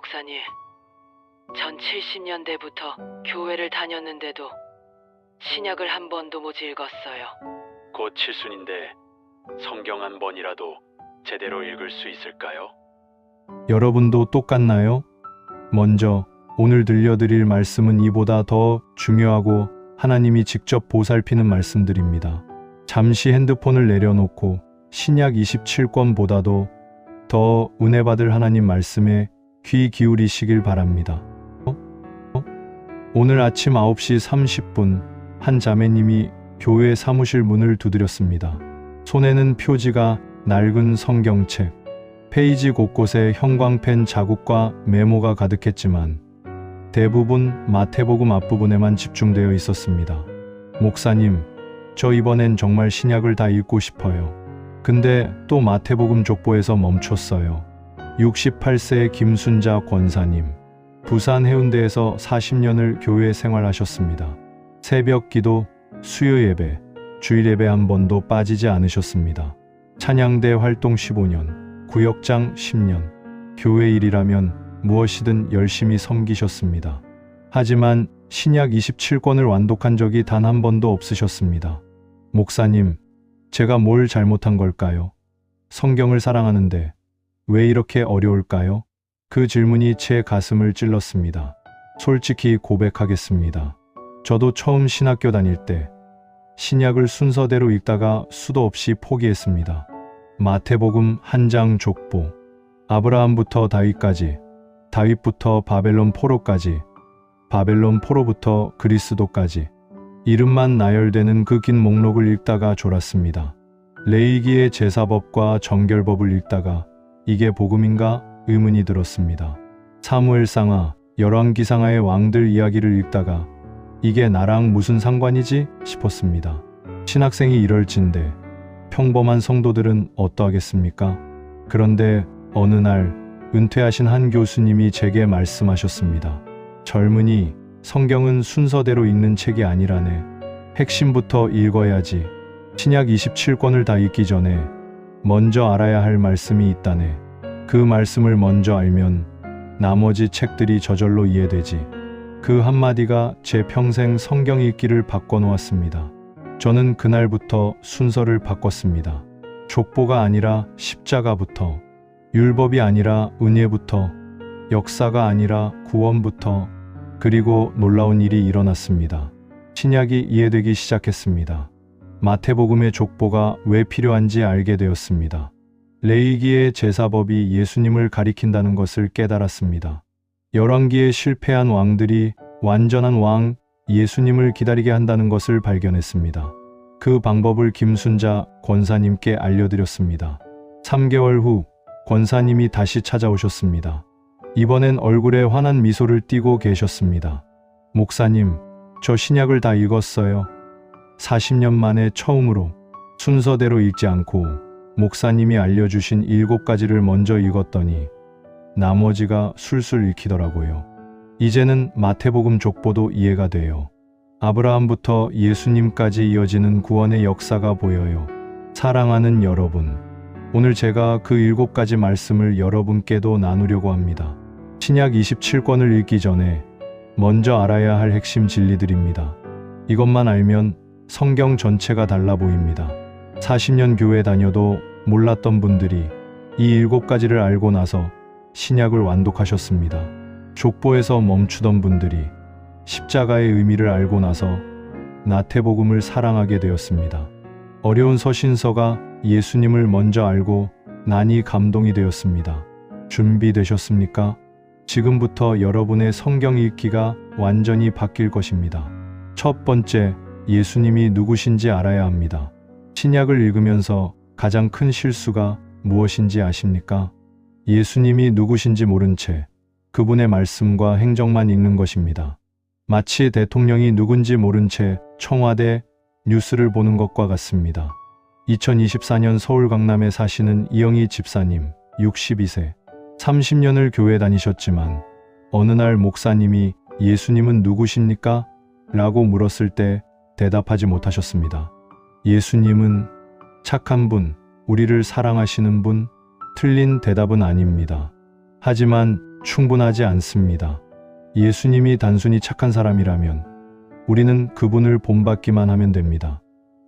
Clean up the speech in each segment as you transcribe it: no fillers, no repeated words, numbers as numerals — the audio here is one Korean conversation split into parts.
목사님, 전 70년대부터 교회를 다녔는데도 신약을 한 번도 못 읽었어요. 곧 칠순인데 성경 한 번이라도 제대로 읽을 수 있을까요? 여러분도 똑같나요? 먼저 오늘 들려드릴 말씀은 이보다 더 중요하고 하나님이 직접 보살피는 말씀들입니다. 잠시 핸드폰을 내려놓고 신약 27권보다도 더 은혜 받을 하나님 말씀에 귀 기울이시길 바랍니다. 오늘 아침 9시 30분 한 자매님이 교회 사무실 문을 두드렸습니다. 손에는 표지가 낡은 성경책, 페이지 곳곳에 형광펜 자국과 메모가 가득했지만 대부분 마태복음 앞부분에만 집중되어 있었습니다. 목사님, 저 이번엔 정말 신약을 다 읽고 싶어요. 근데 또 마태복음 족보에서 멈췄어요. 68세 김순자 권사님, 부산 해운대에서 40년을 교회 생활하셨습니다. 새벽 기도, 수요 예배, 주일 예배 한 번도 빠지지 않으셨습니다. 찬양대 활동 15년, 구역장 10년, 교회 일이라면 무엇이든 열심히 섬기셨습니다. 하지만 신약 27권을 완독한 적이 단 한 번도 없으셨습니다. 목사님, 제가 뭘 잘못한 걸까요? 성경을 사랑하는데 왜 이렇게 어려울까요? 그 질문이 제 가슴을 찔렀습니다. 솔직히 고백하겠습니다. 저도 처음 신학교 다닐 때 신약을 순서대로 읽다가 수도 없이 포기했습니다. 마태복음 한 장 족보, 아브라함부터 다윗까지, 다윗부터 바벨론 포로까지, 바벨론 포로부터 그리스도까지 이름만 나열되는 그 긴 목록을 읽다가 졸았습니다. 레위기의 제사법과 정결법을 읽다가 이게 복음인가 의문이 들었습니다. 사무엘상하, 열왕기상하의 왕들 이야기를 읽다가 이게 나랑 무슨 상관이지 싶었습니다. 신학생이 이럴진데 평범한 성도들은 어떠하겠습니까? 그런데 어느 날 은퇴하신 한 교수님이 제게 말씀하셨습니다. 젊은이, 성경은 순서대로 읽는 책이 아니라네. 핵심부터 읽어야지. 신약 27권을 다 읽기 전에 먼저 알아야 할 말씀이 있다네. 그 말씀을 먼저 알면 나머지 책들이 저절로 이해되지. 그 한마디가 제 평생 성경 읽기를 바꿔놓았습니다. 저는 그날부터 순서를 바꿨습니다. 족보가 아니라 십자가부터, 율법이 아니라 은혜부터, 역사가 아니라 구원부터, 그리고 놀라운 일이 일어났습니다. 신약이 이해되기 시작했습니다. 마태복음의 족보가 왜 필요한지 알게 되었습니다. 레위기의 제사법이 예수님을 가리킨다는 것을 깨달았습니다. 열왕기에 실패한 왕들이 완전한 왕 예수님을 기다리게 한다는 것을 발견했습니다. 그 방법을 김순자 권사님께 알려드렸습니다. 3개월 후 권사님이 다시 찾아오셨습니다. 이번엔 얼굴에 환한 미소를 띠고 계셨습니다. 목사님, 저 신약을 다 읽었어요. 40년 만에 처음으로 순서대로 읽지 않고 목사님이 알려주신 7가지를 먼저 읽었더니 나머지가 술술 읽히더라고요. 이제는 마태복음 족보도 이해가 돼요. 아브라함부터 예수님까지 이어지는 구원의 역사가 보여요. 사랑하는 여러분, 오늘 제가 그 7가지 말씀을 여러분께도 나누려고 합니다. 신약 27권을 읽기 전에 먼저 알아야 할 핵심 진리들입니다. 이것만 알면 성경 전체가 달라 보입니다. 40년 교회 다녀도 몰랐던 분들이 이 7가지를 알고 나서 신약을 완독하셨습니다. 족보에서 멈추던 분들이 십자가의 의미를 알고 나서 마태복음을 사랑하게 되었습니다. 어려운 서신서가 예수님을 먼저 알고 나니 감동이 되었습니다. 준비되셨습니까? 지금부터 여러분의 성경 읽기가 완전히 바뀔 것입니다. 첫 번째, 예수님이 누구신지 알아야 합니다. 신약을 읽으면서 가장 큰 실수가 무엇인지 아십니까? 예수님이 누구신지 모른 채 그분의 말씀과 행적만 읽는 것입니다. 마치 대통령이 누군지 모른 채 청와대 뉴스를 보는 것과 같습니다. 2024년 서울 강남에 사시는 이영희 집사님, 62세. 30년을 교회 다니셨지만 어느 날 목사님이 예수님은 누구십니까? 라고 물었을 때 대답하지 못하셨습니다. 예수님은 착한 분, 우리를 사랑하시는 분, 틀린 대답은 아닙니다. 하지만 충분하지 않습니다. 예수님이 단순히 착한 사람이라면 우리는 그분을 본받기만 하면 됩니다.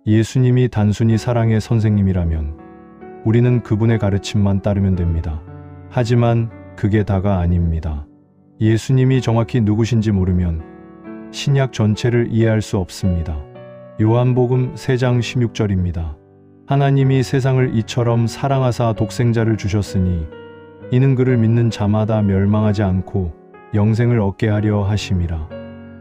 예수님이 단순히 사랑의 선생님이라면 우리는 그분의 가르침만 따르면 됩니다. 하지만 그게 다가 아닙니다. 예수님이 정확히 누구신지 모르면 신약 전체를 이해할 수 없습니다. 요한복음 3장 16절입니다. 하나님이 세상을 이처럼 사랑하사 독생자를 주셨으니 이는 그를 믿는 자마다 멸망하지 않고 영생을 얻게 하려 하심이라.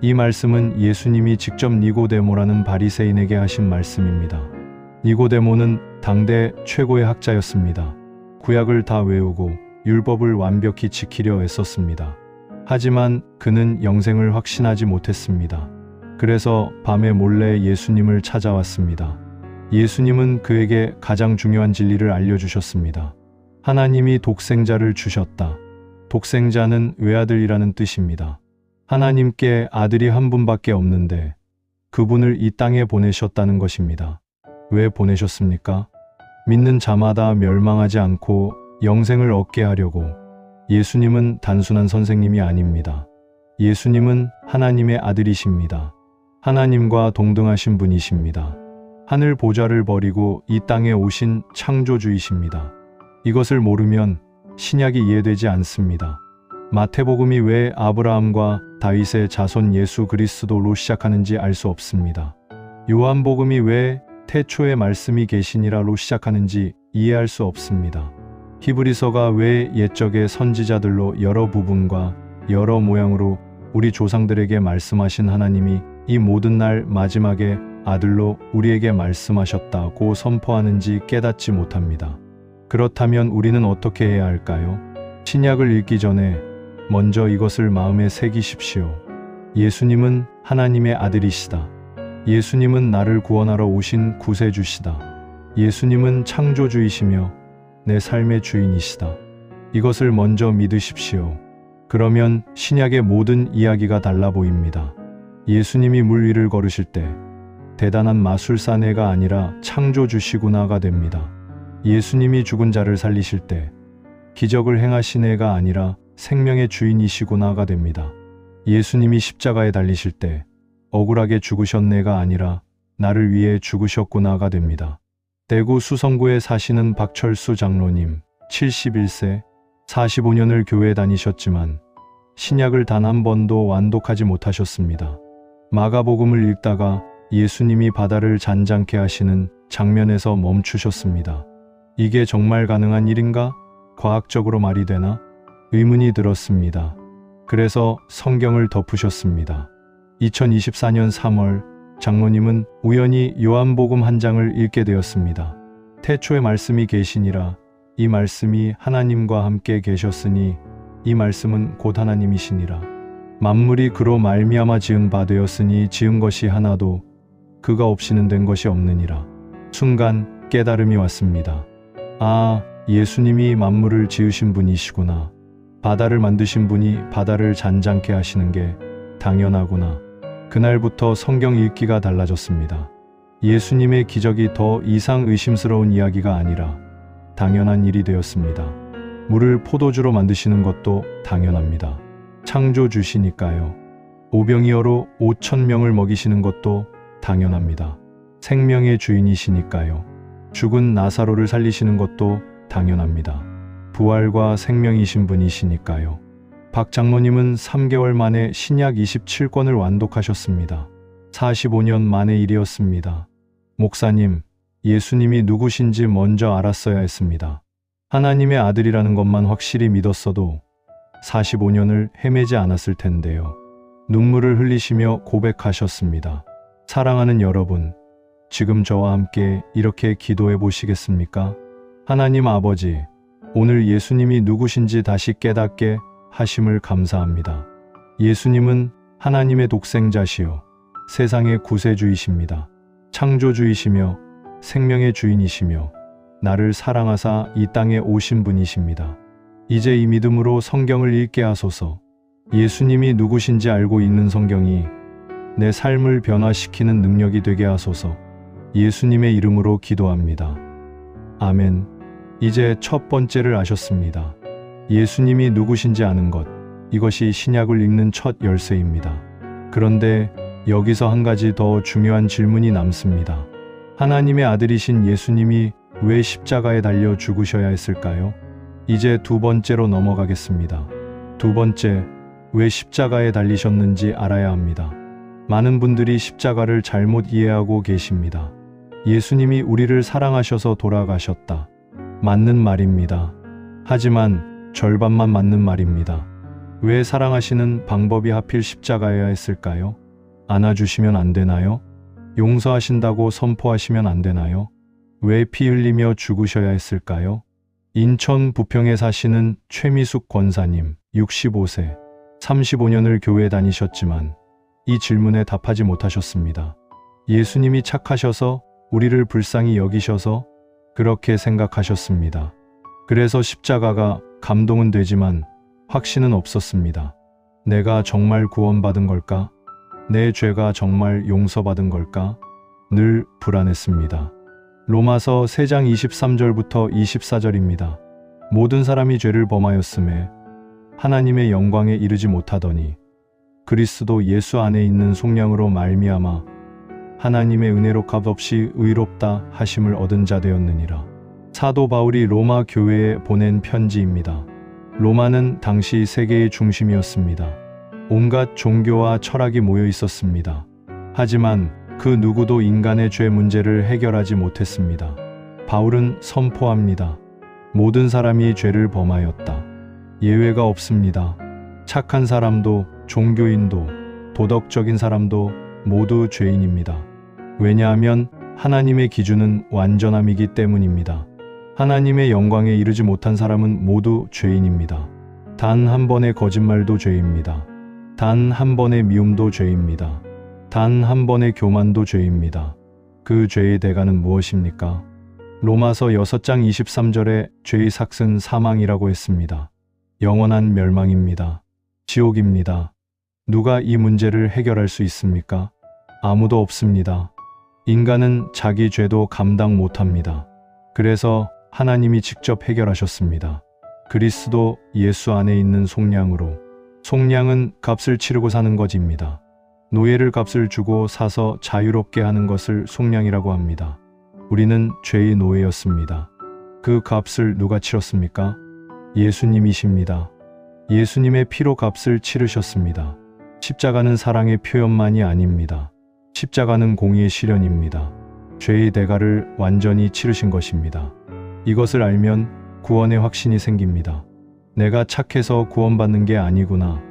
이 말씀은 예수님이 직접 니고데모라는 바리새인에게 하신 말씀입니다. 니고데모는 당대 최고의 학자였습니다. 구약을 다 외우고 율법을 완벽히 지키려 애썼습니다. 하지만 그는 영생을 확신하지 못했습니다. 그래서 밤에 몰래 예수님을 찾아왔습니다. 예수님은 그에게 가장 중요한 진리를 알려주셨습니다. 하나님이 독생자를 주셨다. 독생자는 외아들이라는 뜻입니다. 하나님께 아들이 한 분밖에 없는데 그분을 이 땅에 보내셨다는 것입니다. 왜 보내셨습니까? 믿는 자마다 멸망하지 않고 영생을 얻게 하려고. 예수님은 단순한 선생님이 아닙니다. 예수님은 하나님의 아들이십니다. 하나님과 동등하신 분이십니다. 하늘 보좌를 버리고 이 땅에 오신 창조주이십니다. 이것을 모르면 신약이 이해되지 않습니다. 마태복음이 왜 아브라함과 다윗의 자손 예수 그리스도로 시작하는지 알 수 없습니다. 요한복음이 왜 태초에 말씀이 계시니라로 시작하는지 이해할 수 없습니다. 히브리서가 왜 옛적의 선지자들로 여러 부분과 여러 모양으로 우리 조상들에게 말씀하신 하나님이 이 모든 날 마지막에 아들로 우리에게 말씀하셨다고 선포하는지 깨닫지 못합니다. 그렇다면 우리는 어떻게 해야 할까요? 신약을 읽기 전에 먼저 이것을 마음에 새기십시오. 예수님은 하나님의 아들이시다. 예수님은 나를 구원하러 오신 구세주시다. 예수님은 창조주이시며 내 삶의 주인이시다. 이것을 먼저 믿으십시오. 그러면 신약의 모든 이야기가 달라 보입니다. 예수님이 물 위를 걸으실 때 대단한 마술사네가 아니라 창조주시구나가 됩니다. 예수님이 죽은 자를 살리실 때 기적을 행하신 애가 아니라 생명의 주인이시구나가 됩니다. 예수님이 십자가에 달리실 때 억울하게 죽으셨네가 아니라 나를 위해 죽으셨구나가 됩니다. 대구 수성구에 사시는 박철수 장로님, 71세, 45년을 교회 다니셨지만 신약을 단 한 번도 완독하지 못하셨습니다. 마가복음을 읽다가 예수님이 바다를 잔잔케 하시는 장면에서 멈추셨습니다. 이게 정말 가능한 일인가? 과학적으로 말이 되나? 의문이 들었습니다. 그래서 성경을 덮으셨습니다. 2024년 3월 장로님은 우연히 요한복음 한 장을 읽게 되었습니다. 태초에 말씀이 계시니라. 이 말씀이 하나님과 함께 계셨으니 이 말씀은 곧 하나님이시니라. 만물이 그로 말미암아 지은 바 되었으니 지은 것이 하나도 그가 없이는 된 것이 없느니라. 순간 깨달음이 왔습니다. 아, 예수님이 만물을 지으신 분이시구나. 바다를 만드신 분이 바다를 잔잔케 하시는 게 당연하구나. 그날부터 성경 읽기가 달라졌습니다. 예수님의 기적이 더 이상 의심스러운 이야기가 아니라 당연한 일이 되었습니다. 물을 포도주로 만드시는 것도 당연합니다. 창조주시니까요. 오병이어로 5,000명을 먹이시는 것도 당연합니다. 생명의 주인이시니까요. 죽은 나사로를 살리시는 것도 당연합니다. 부활과 생명이신 분이시니까요. 박 장로님은 3개월 만에 신약 27권을 완독하셨습니다. 45년 만의 일이었습니다. 목사님, 예수님이 누구신지 먼저 알았어야 했습니다. 하나님의 아들이라는 것만 확실히 믿었어도 45년을 헤매지 않았을 텐데요. 눈물을 흘리시며 고백하셨습니다. 사랑하는 여러분, 지금 저와 함께 이렇게 기도해 보시겠습니까? 하나님 아버지, 오늘 예수님이 누구신지 다시 깨닫게 하심을 감사합니다. 예수님은 하나님의 독생자시요 세상의 구세주이십니다. 창조주이시며 생명의 주인이시며 나를 사랑하사 이 땅에 오신 분이십니다. 이제 이 믿음으로 성경을 읽게 하소서. 예수님이 누구신지 알고 읽는 성경이 내 삶을 변화시키는 능력이 되게 하소서. 예수님의 이름으로 기도합니다. 아멘. 이제 첫 번째를 아셨습니다. 예수님이 누구신지 아는 것, 이것이 신약을 읽는 첫 열쇠입니다. 그런데 여기서 한 가지 더 중요한 질문이 남습니다. 하나님의 아들이신 예수님이 왜 십자가에 달려 죽으셔야 했을까요? 이제 두 번째로 넘어가겠습니다. 두 번째, 왜 십자가에 달리셨는지 알아야 합니다. 많은 분들이 십자가를 잘못 이해하고 계십니다. 예수님이 우리를 사랑하셔서 돌아가셨다. 맞는 말입니다. 하지만 절반만 맞는 말입니다. 왜 사랑하시는 방법이 하필 십자가여야 했을까요? 안아주시면 안 되나요? 용서하신다고 선포하시면 안 되나요? 왜 피 흘리며 죽으셔야 했을까요? 인천 부평에 사시는 최미숙 권사님, 65세, 35년을 교회 다니셨지만 이 질문에 답하지 못하셨습니다. 예수님이 착하셔서 우리를 불쌍히 여기셔서 그렇게 생각하셨습니다. 그래서 십자가가 감동은 되지만 확신은 없었습니다. 내가 정말 구원받은 걸까? 내 죄가 정말 용서받은 걸까? 늘 불안했습니다. 로마서 3장 23절부터 24절입니다. 모든 사람이 죄를 범하였음에 하나님의 영광에 이르지 못하더니 그리스도 예수 안에 있는 속량으로 말미암아 하나님의 은혜로 값없이 의롭다 하심을 얻은 자 되었느니라. 사도 바울이 로마 교회에 보낸 편지입니다. 로마는 당시 세계의 중심이었습니다. 온갖 종교와 철학이 모여 있었습니다. 하지만 그 누구도 인간의 죄 문제를 해결하지 못했습니다. 바울은 선포합니다. 모든 사람이 죄를 범하였다. 예외가 없습니다. 착한 사람도, 종교인도, 도덕적인 사람도 모두 죄인입니다. 왜냐하면 하나님의 기준은 완전함이기 때문입니다. 하나님의 영광에 이르지 못한 사람은 모두 죄인입니다. 단 한 번의 거짓말도 죄입니다. 단 한 번의 미움도 죄입니다. 단 한 번의 교만도 죄입니다. 그 죄의 대가는 무엇입니까? 로마서 6장 23절에 죄의 삭은 사망이라고 했습니다. 영원한 멸망입니다. 지옥입니다. 누가 이 문제를 해결할 수 있습니까? 아무도 없습니다. 인간은 자기 죄도 감당 못합니다. 그래서 하나님이 직접 해결하셨습니다. 그리스도 예수 안에 있는 속량으로. 속량은 값을 치르고 사는 것입니다. 노예를 값을 주고 사서 자유롭게 하는 것을 속량이라고 합니다. 우리는 죄의 노예였습니다. 그 값을 누가 치렀습니까? 예수님이십니다. 예수님의 피로 값을 치르셨습니다. 십자가는 사랑의 표현만이 아닙니다. 십자가는 공의의 실현입니다. 죄의 대가를 완전히 치르신 것입니다. 이것을 알면 구원의 확신이 생깁니다. 내가 착해서 구원받는 게 아니구나.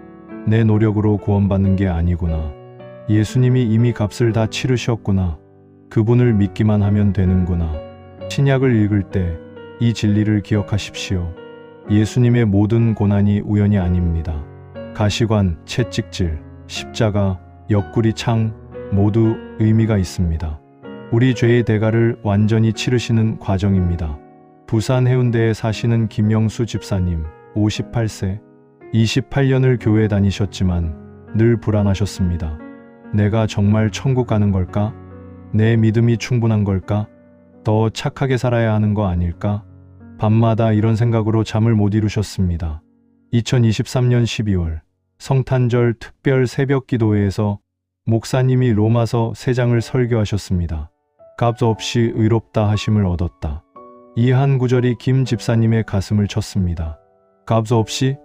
내 노력으로 구원받는 게 아니구나. 예수님이 이미 값을 다 치르셨구나. 그분을 믿기만 하면 되는구나. 신약을 읽을 때 이 진리를 기억하십시오. 예수님의 모든 고난이 우연이 아닙니다. 가시관, 채찍질, 십자가, 옆구리 창 모두 의미가 있습니다. 우리 죄의 대가를 완전히 치르시는 과정입니다. 부산 해운대에 사시는 김영수 집사님, 58세, 28년을 교회 다니셨지만 늘 불안하셨습니다. 내가 정말 천국 가는 걸까? 내 믿음이 충분한 걸까? 더 착하게 살아야 하는 거 아닐까? 밤마다 이런 생각으로 잠을 못 이루셨습니다. 2023년 12월 성탄절 특별 새벽 기도회에서 목사님이 로마서 3장을 설교하셨습니다. 값 없이 의롭다 하심을 얻었다. 이 한 구절이 김 집사님의 가슴을 쳤습니다. 값 없이?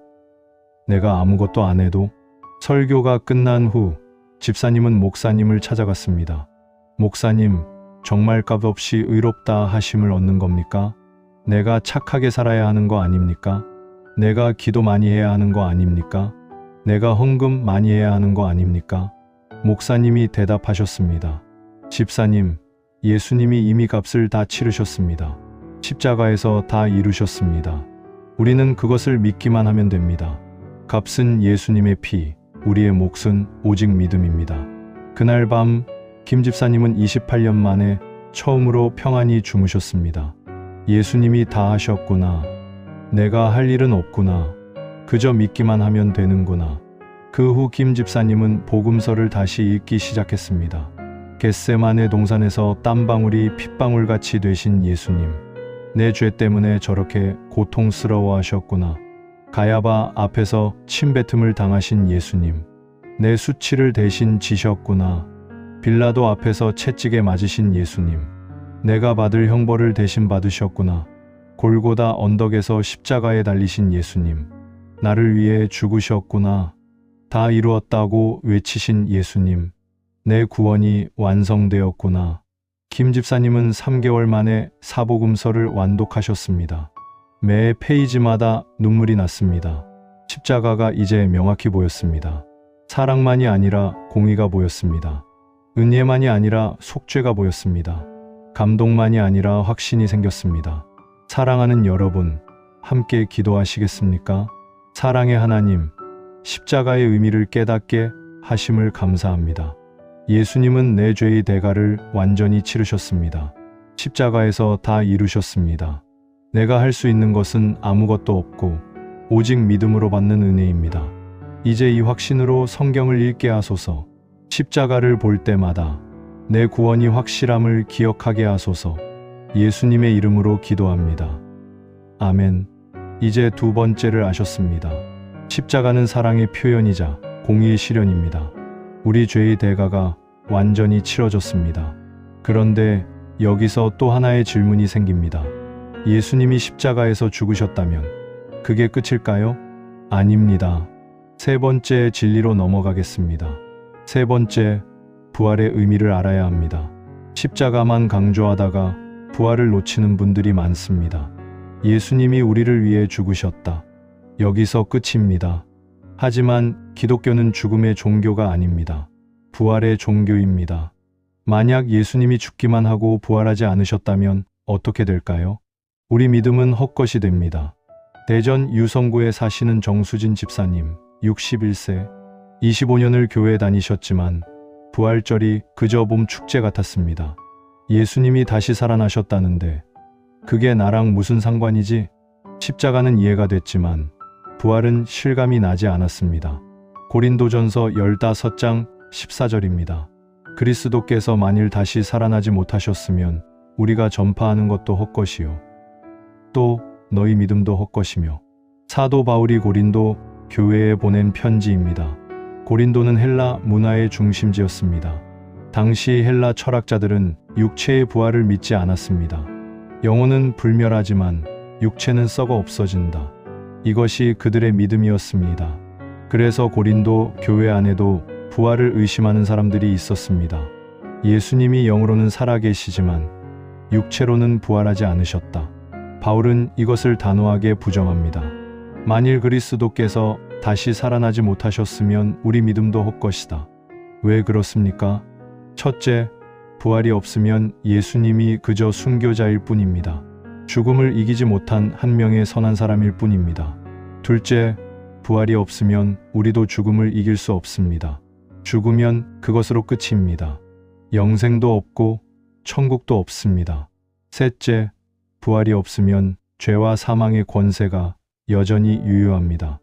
내가 아무것도 안 해도? 설교가 끝난 후 집사님은 목사님을 찾아갔습니다. 목사님, 정말 값 없이 의롭다 하심을 얻는 겁니까? 내가 착하게 살아야 하는 거 아닙니까? 내가 기도 많이 해야 하는 거 아닙니까? 내가 헌금 많이 해야 하는 거 아닙니까? 목사님이 대답하셨습니다. 집사님, 예수님이 이미 값을 다 치르셨습니다. 십자가에서 다 이루셨습니다. 우리는 그것을 믿기만 하면 됩니다. 값은 예수님의 피, 우리의 몫은 오직 믿음입니다. 그날 밤 김 집사님은 28년 만에 처음으로 평안히 주무셨습니다. 예수님이 다 하셨구나. 내가 할 일은 없구나. 그저 믿기만 하면 되는구나. 그 후 김 집사님은 복음서를 다시 읽기 시작했습니다. 겟세마네 동산에서 땀방울이 핏방울같이 되신 예수님. 내 죄 때문에 저렇게 고통스러워 하셨구나. 가야바 앞에서 침뱉음을 당하신 예수님. 내 수치를 대신 지셨구나. 빌라도 앞에서 채찍에 맞으신 예수님. 내가 받을 형벌을 대신 받으셨구나. 골고다 언덕에서 십자가에 달리신 예수님. 나를 위해 죽으셨구나. 다 이루었다고 외치신 예수님. 내 구원이 완성되었구나. 김 집사님은 3개월 만에 사복음서를 완독하셨습니다. 매 페이지마다 눈물이 났습니다. 십자가가 이제 명확히 보였습니다. 사랑만이 아니라 공의가 보였습니다. 은혜만이 아니라 속죄가 보였습니다. 감동만이 아니라 확신이 생겼습니다. 사랑하는 여러분, 함께 기도하시겠습니까? 사랑의 하나님, 십자가의 의미를 깨닫게 하심을 감사합니다. 예수님은 내 죄의 대가를 완전히 치르셨습니다. 십자가에서 다 이루셨습니다. 내가 할 수 있는 것은 아무것도 없고 오직 믿음으로 받는 은혜입니다. 이제 이 확신으로 성경을 읽게 하소서. 십자가를 볼 때마다 내 구원이 확실함을 기억하게 하소서. 예수님의 이름으로 기도합니다. 아멘. 이제 두 번째를 아셨습니다. 십자가는 사랑의 표현이자 공의의 실현입니다. 우리 죄의 대가가 완전히 치러졌습니다. 그런데 여기서 또 하나의 질문이 생깁니다. 예수님이 십자가에서 죽으셨다면 그게 끝일까요? 아닙니다. 세 번째 진리로 넘어가겠습니다. 세 번째, 부활의 의미를 알아야 합니다. 십자가만 강조하다가 부활을 놓치는 분들이 많습니다. 예수님이 우리를 위해 죽으셨다. 여기서 끝입니다. 하지만 기독교는 죽음의 종교가 아닙니다. 부활의 종교입니다. 만약 예수님이 죽기만 하고 부활하지 않으셨다면 어떻게 될까요? 우리 믿음은 헛것이 됩니다. 대전 유성구에 사시는 정수진 집사님, 61세, 25년을 교회 다니셨지만 부활절이 그저 봄 축제 같았습니다. 예수님이 다시 살아나셨다는데 그게 나랑 무슨 상관이지? 십자가는 이해가 됐지만 부활은 실감이 나지 않았습니다. 고린도전서 15장 14절입니다. 그리스도께서 만일 다시 살아나지 못하셨으면 우리가 전파하는 것도 헛것이요 또 너희 믿음도 헛것이며. 사도 바울이 고린도 교회에 보낸 편지입니다. 고린도는 헬라 문화의 중심지였습니다. 당시 헬라 철학자들은 육체의 부활을 믿지 않았습니다. 영혼은 불멸하지만 육체는 썩어 없어진다. 이것이 그들의 믿음이었습니다. 그래서 고린도 교회 안에도 부활을 의심하는 사람들이 있었습니다. 예수님이 영으로는 살아계시지만 육체로는 부활하지 않으셨다. 바울은 이것을 단호하게 부정합니다. 만일 그리스도께서 다시 살아나지 못하셨으면 우리 믿음도 헛것이다. 왜 그렇습니까? 첫째, 부활이 없으면 예수님이 그저 순교자일 뿐입니다. 죽음을 이기지 못한 한 명의 선한 사람일 뿐입니다. 둘째, 부활이 없으면 우리도 죽음을 이길 수 없습니다. 죽으면 그것으로 끝입니다. 영생도 없고 천국도 없습니다. 셋째, 부활이 없으면 죄와 사망의 권세가 여전히 유효합니다.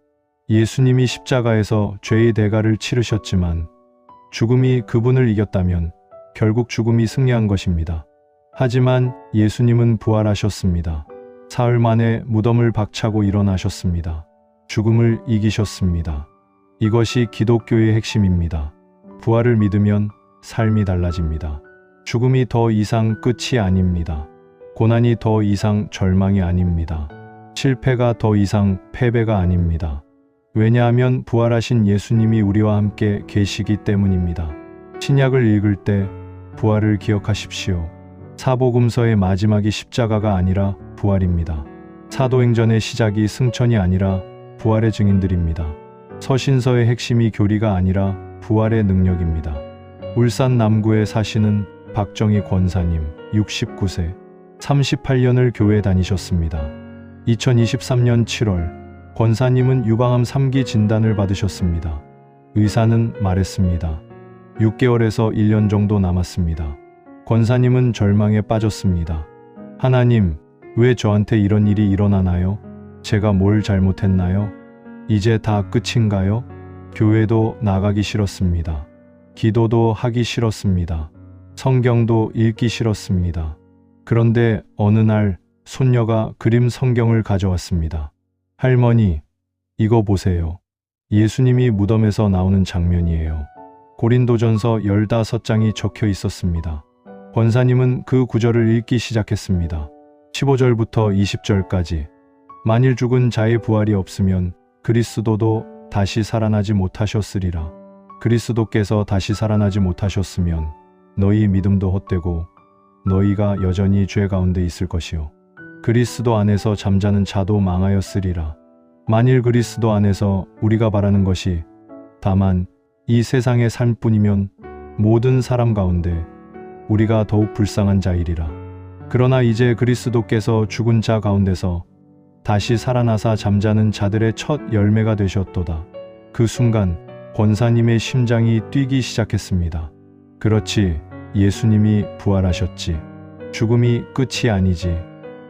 예수님이 십자가에서 죄의 대가를 치르셨지만 죽음이 그분을 이겼다면 결국 죽음이 승리한 것입니다. 하지만 예수님은 부활하셨습니다. 사흘 만에 무덤을 박차고 일어나셨습니다. 죽음을 이기셨습니다. 이것이 기독교의 핵심입니다. 부활을 믿으면 삶이 달라집니다. 죽음이 더 이상 끝이 아닙니다. 고난이 더 이상 절망이 아닙니다. 실패가 더 이상 패배가 아닙니다. 왜냐하면 부활하신 예수님이 우리와 함께 계시기 때문입니다. 신약을 읽을 때 부활을 기억하십시오. 사복음서의 마지막이 십자가가 아니라 부활입니다. 사도행전의 시작이 승천이 아니라 부활의 증인들입니다. 서신서의 핵심이 교리가 아니라 부활의 능력입니다. 울산 남구에 사시는 박정희 권사님, 69세, 38년을 교회 다니셨습니다. 2023년 7월 권사님은 유방암 3기 진단을 받으셨습니다. 의사는 말했습니다. 6개월에서 1년 정도 남았습니다. 권사님은 절망에 빠졌습니다. 하나님, 왜 저한테 이런 일이 일어나나요? 제가 뭘 잘못했나요? 이제 다 끝인가요? 교회도 나가기 싫었습니다. 기도도 하기 싫었습니다. 성경도 읽기 싫었습니다. 그런데 어느 날 손녀가 그림 성경을 가져왔습니다. 할머니, 이거 보세요. 예수님이 무덤에서 나오는 장면이에요. 고린도전서 15장이 적혀 있었습니다. 권사님은 그 구절을 읽기 시작했습니다. 15절부터 20절까지. 만일 죽은 자의 부활이 없으면 그리스도도 다시 살아나지 못하셨으리라. 그리스도께서 다시 살아나지 못하셨으면 너희 믿음도 헛되고 너희가 여전히 죄 가운데 있을 것이요. 그리스도 안에서 잠자는 자도 망하였으리라. 만일 그리스도 안에서 우리가 바라는 것이 다만 이 세상의 삶뿐이면 모든 사람 가운데 우리가 더욱 불쌍한 자이리라. 그러나 이제 그리스도께서 죽은 자 가운데서 다시 살아나사 잠자는 자들의 첫 열매가 되셨도다. 그 순간 권사님의 심장이 뛰기 시작했습니다. 그렇지, 예수님이 부활하셨지. 죽음이 끝이 아니지.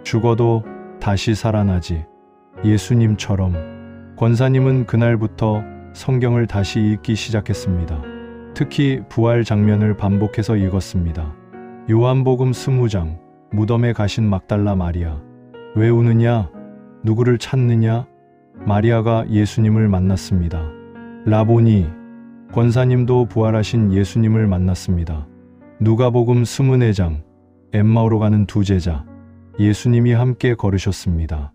죽어도 다시 살아나지. 예수님처럼. 권사님은 그날부터 성경을 다시 읽기 시작했습니다. 특히 부활 장면을 반복해서 읽었습니다. 요한복음 20장, 무덤에 가신 막달라 마리아. 왜 우느냐? 누구를 찾느냐? 마리아가 예수님을 만났습니다. 라보니, 권사님도 부활하신 예수님을 만났습니다. 누가복음 24장, 엠마오로 가는 두 제자. 예수님이 함께 걸으셨습니다.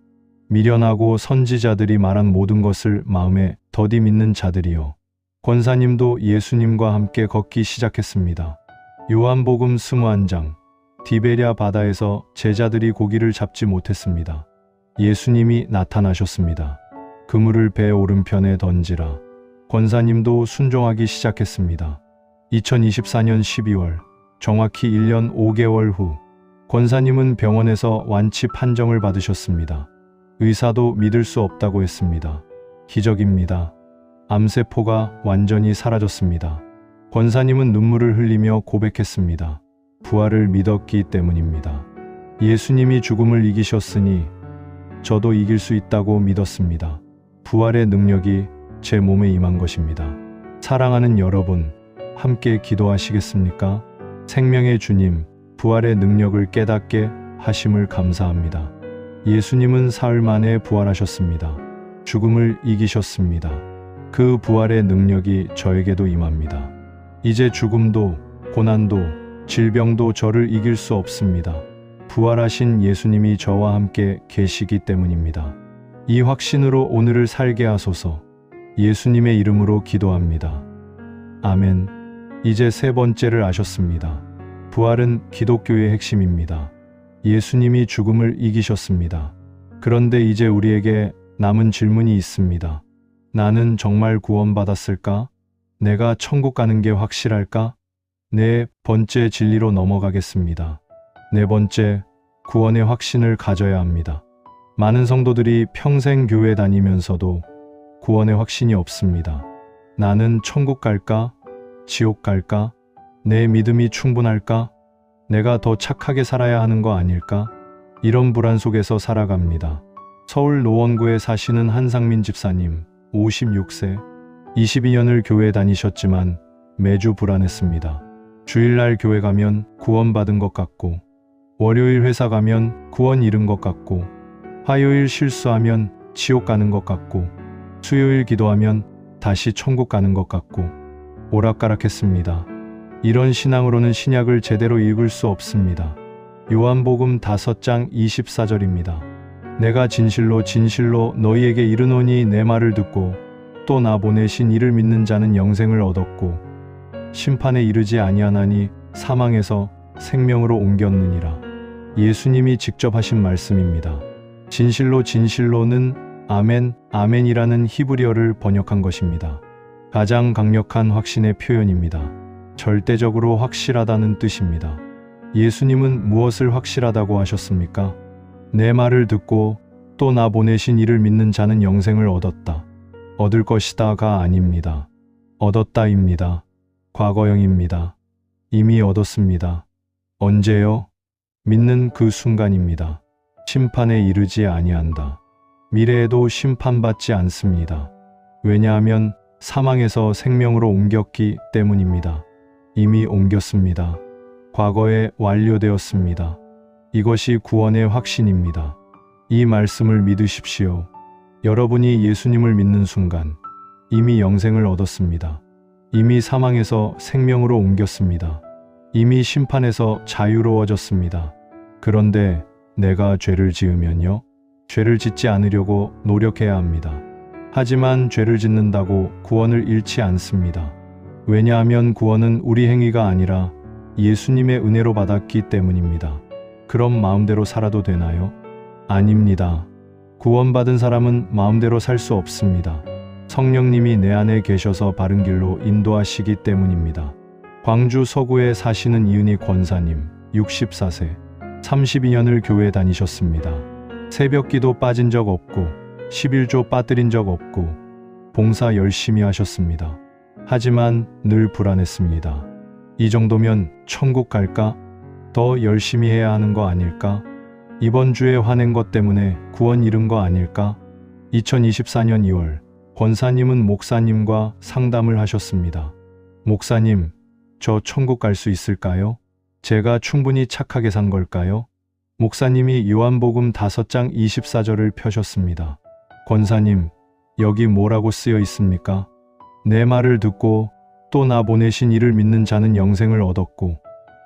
미련하고 선지자들이 말한 모든 것을 마음에 더디 믿는 자들이요. 권사님도 예수님과 함께 걷기 시작했습니다. 요한복음 21장, 디베랴 바다에서 제자들이 고기를 잡지 못했습니다. 예수님이 나타나셨습니다. 그물을 배 오른편에 던지라. 권사님도 순종하기 시작했습니다. 2024년 12월, 정확히 1년 5개월 후, 권사님은 병원에서 완치 판정을 받으셨습니다. 의사도 믿을 수 없다고 했습니다. 기적입니다. 암세포가 완전히 사라졌습니다. 권사님은 눈물을 흘리며 고백했습니다. 부활을 믿었기 때문입니다. 예수님이 죽음을 이기셨으니 저도 이길 수 있다고 믿었습니다. 부활의 능력이 제 몸에 임한 것입니다. 사랑하는 여러분, 함께 기도하시겠습니까? 생명의 주님, 부활의 능력을 깨닫게 하심을 감사합니다. 예수님은 사흘 만에 부활하셨습니다. 죽음을 이기셨습니다. 그 부활의 능력이 저에게도 임합니다. 이제 죽음도, 고난도, 질병도 저를 이길 수 없습니다. 부활하신 예수님이 저와 함께 계시기 때문입니다. 이 확신으로 오늘을 살게 하소서. 예수님의 이름으로 기도합니다. 아멘. 이제 세 번째를 아셨습니다. 부활은 기독교의 핵심입니다. 예수님이 죽음을 이기셨습니다. 그런데 이제 우리에게 남은 질문이 있습니다. 나는 정말 구원받았을까? 내가 천국 가는 게 확실할까? 네 번째 진리로 넘어가겠습니다. 네 번째, 구원의 확신을 가져야 합니다. 많은 성도들이 평생 교회 다니면서도 구원의 확신이 없습니다. 나는 천국 갈까? 지옥 갈까? 내 믿음이 충분할까? 내가 더 착하게 살아야 하는 거 아닐까? 이런 불안 속에서 살아갑니다. 서울 노원구에 사시는 한상민 집사님, 56세, 22년을 교회 다니셨지만 매주 불안했습니다. 주일날 교회 가면 구원받은 것 같고, 월요일 회사 가면 구원 잃은 것 같고, 화요일 실수하면 지옥 가는 것 같고, 수요일 기도하면 다시 천국 가는 것 같고, 오락가락했습니다. 이런 신앙으로는 신약을 제대로 읽을 수 없습니다. 요한복음 5장 24절입니다. 내가 진실로 진실로 너희에게 이르노니 내 말을 듣고 또 나 보내신 이를 믿는 자는 영생을 얻었고 심판에 이르지 아니하나니 사망에서 생명으로 옮겼느니라. 예수님이 직접 하신 말씀입니다. 진실로 진실로는 아멘, 아멘이라는 히브리어를 번역한 것입니다. 가장 강력한 확신의 표현입니다. 절대적으로 확실하다는 뜻입니다. 예수님은 무엇을 확실하다고 하셨습니까? 내 말을 듣고 또 나 보내신 이를 믿는 자는 영생을 얻었다. 얻을 것이다가 아닙니다. 얻었다입니다. 과거형입니다. 이미 얻었습니다. 언제요? 믿는 그 순간입니다. 심판에 이르지 아니한다. 미래에도 심판받지 않습니다. 왜냐하면 사망에서 생명으로 옮겼기 때문입니다. 이미 옮겼습니다. 과거에 완료되었습니다. 이것이 구원의 확신입니다. 이 말씀을 믿으십시오. 여러분이 예수님을 믿는 순간 이미 영생을 얻었습니다. 이미 사망에서 생명으로 옮겼습니다. 이미 심판에서 자유로워졌습니다. 그런데 내가 죄를 지으면요? 죄를 짓지 않으려고 노력해야 합니다. 하지만 죄를 짓는다고 구원을 잃지 않습니다. 왜냐하면 구원은 우리 행위가 아니라 예수님의 은혜로 받았기 때문입니다. 그럼 마음대로 살아도 되나요? 아닙니다. 구원받은 사람은 마음대로 살 수 없습니다. 성령님이 내 안에 계셔서 바른 길로 인도하시기 때문입니다. 광주 서구에 사시는 이은희 권사님, 64세, 32년을 교회 다니셨습니다. 새벽 기도 빠진 적 없고 11조 빠뜨린 적 없고 봉사 열심히 하셨습니다. 하지만 늘 불안했습니다. 이 정도면 천국 갈까? 더 열심히 해야 하는 거 아닐까? 이번 주에 화낸 것 때문에 구원 잃은 거 아닐까? 2024년 2월 권사님은 목사님과 상담을 하셨습니다. 목사님, 저 천국 갈 수 있을까요? 제가 충분히 착하게 산 걸까요? 목사님이 요한복음 5장 24절을 펴셨습니다. 권사님, 여기 뭐라고 쓰여 있습니까? 내 말을 듣고 또 나 보내신 이를 믿는 자는 영생을 얻었고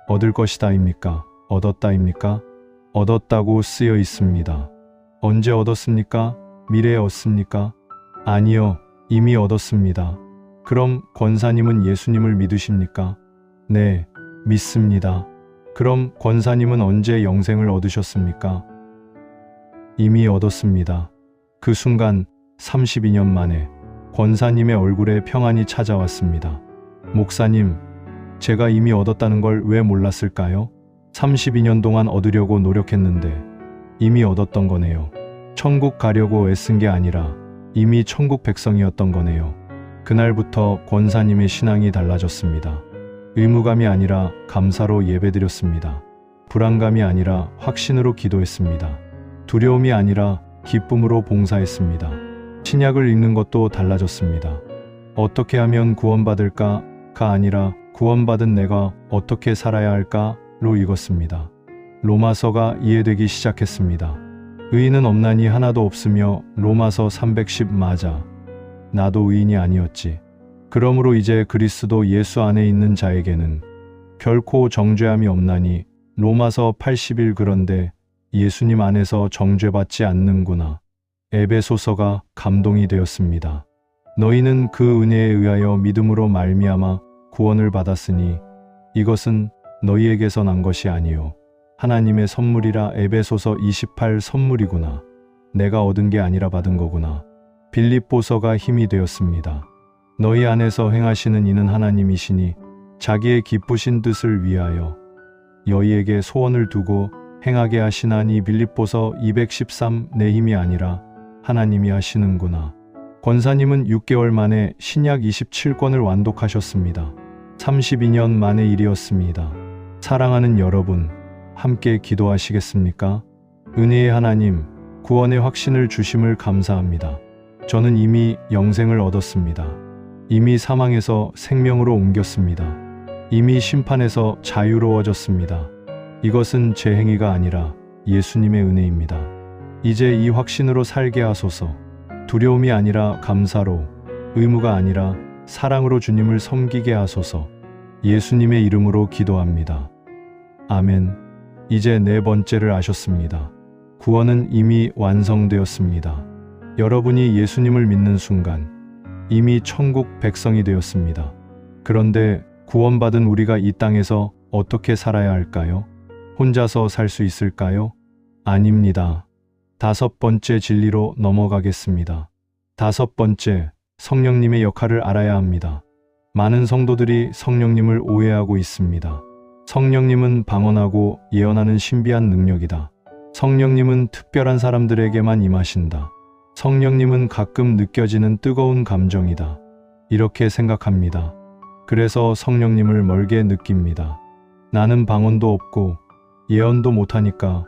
얻을 것이다입니까? 얻었다입니까? 얻었다고 쓰여 있습니다. 언제 얻었습니까? 미래에 얻습니까? 아니요, 이미 얻었습니다. 그럼 권사님은 예수님을 믿으십니까? 네, 믿습니다. 그럼 권사님은 언제 영생을 얻으셨습니까? 이미 얻었습니다. 그 순간 32년 만에 권사님의 얼굴에 평안이 찾아왔습니다. 목사님, 제가 이미 얻었다는 걸 왜 몰랐을까요? 32년 동안 얻으려고 노력했는데 이미 얻었던 거네요. 천국 가려고 애쓴 게 아니라 이미 천국 백성이었던 거네요. 그날부터 권사님의 신앙이 달라졌습니다. 의무감이 아니라 감사로 예배드렸습니다. 불안감이 아니라 확신으로 기도했습니다. 두려움이 아니라 기쁨으로 봉사했습니다. 신약을 읽는 것도 달라졌습니다. 어떻게 하면 구원받을까가 아니라 구원받은 내가 어떻게 살아야 할까로 읽었습니다. 로마서가 이해되기 시작했습니다. 의인은 없나니 하나도 없으며 로마서 310 맞아. 나도 의인이 아니었지. 그러므로 이제 그리스도 예수 안에 있는 자에게는 결코 정죄함이 없나니 로마서 81 그런데 예수님 안에서 정죄받지 않는구나. 에베소서가 감동이 되었습니다. 너희는 그 은혜에 의하여 믿음으로 말미암아 구원을 받았으니 이것은 너희에게서 난 것이 아니요 하나님의 선물이라. 에베소서 28 선물이구나. 내가 얻은 게 아니라 받은 거구나. 빌립보서가 힘이 되었습니다. 너희 안에서 행하시는 이는 하나님이시니 자기의 기쁘신 뜻을 위하여 너희에게 소원을 두고 행하게 하시나니. 빌립보서 213 내 힘이 아니라 하나님이 하시는구나. 권사님은 6개월 만에 신약 27권을 완독하셨습니다. 32년 만의 일이었습니다. 사랑하는 여러분, 함께 기도하시겠습니까? 은혜의 하나님, 구원의 확신을 주심을 감사합니다. 저는 이미 영생을 얻었습니다. 이미 사망에서 생명으로 옮겼습니다. 이미 심판에서 자유로워졌습니다. 이것은 제 행위가 아니라 예수님의 은혜입니다. 이제 이 확신으로 살게 하소서. 두려움이 아니라 감사로, 의무가 아니라 사랑으로 주님을 섬기게 하소서. 예수님의 이름으로 기도합니다. 아멘. 이제 네 번째를 아셨습니다. 구원은 이미 완성되었습니다. 여러분이 예수님을 믿는 순간 이미 천국 백성이 되었습니다. 그런데 구원받은 우리가 이 땅에서 어떻게 살아야 할까요? 혼자서 살 수 있을까요? 아닙니다. 5번째 진리로 넘어가겠습니다. 5번째, 성령님의 역할을 알아야 합니다. 많은 성도들이 성령님을 오해하고 있습니다. 성령님은 방언하고 예언하는 신비한 능력이다. 성령님은 특별한 사람들에게만 임하신다. 성령님은 가끔 느껴지는 뜨거운 감정이다. 이렇게 생각합니다. 그래서 성령님을 멀게 느낍니다. 나는 방언도 없고 예언도 못하니까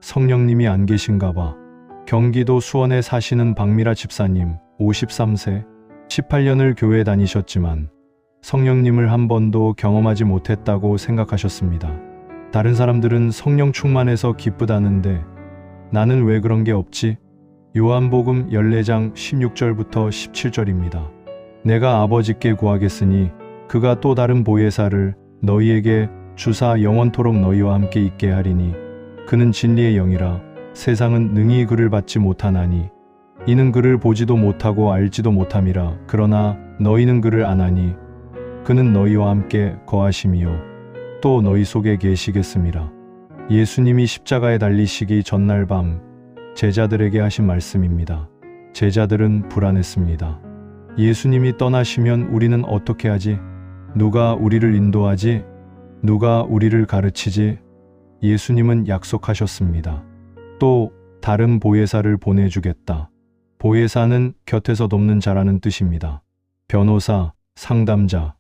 성령님이 안 계신가 봐. 경기도 수원에 사시는 박미라 집사님, 53세, 18년을 교회 다니셨지만 성령님을 한 번도 경험하지 못했다고 생각하셨습니다. 다른 사람들은 성령 충만해서 기쁘다는데 나는 왜 그런 게 없지? 요한복음 14장 16절부터 17절입니다. 내가 아버지께 구하겠으니 그가 또 다른 보혜사를 너희에게 주사 영원토록 너희와 함께 있게 하리니 그는 진리의 영이라 세상은 능히 그를 받지 못하나니 이는 그를 보지도 못하고 알지도 못함이라. 그러나 너희는 그를 아나니 그는 너희와 함께 거하심이요 또 너희 속에 계시겠음이라. 예수님이 십자가에 달리시기 전날 밤 제자들에게 하신 말씀입니다. 제자들은 불안했습니다. 예수님이 떠나시면 우리는 어떻게 하지? 누가 우리를 인도하지? 누가 우리를 가르치지? 예수님은 약속하셨습니다. 또 다른 보혜사를 보내주겠다. 보혜사는 곁에서 돕는 자라는 뜻입니다. 변호사, 상담자,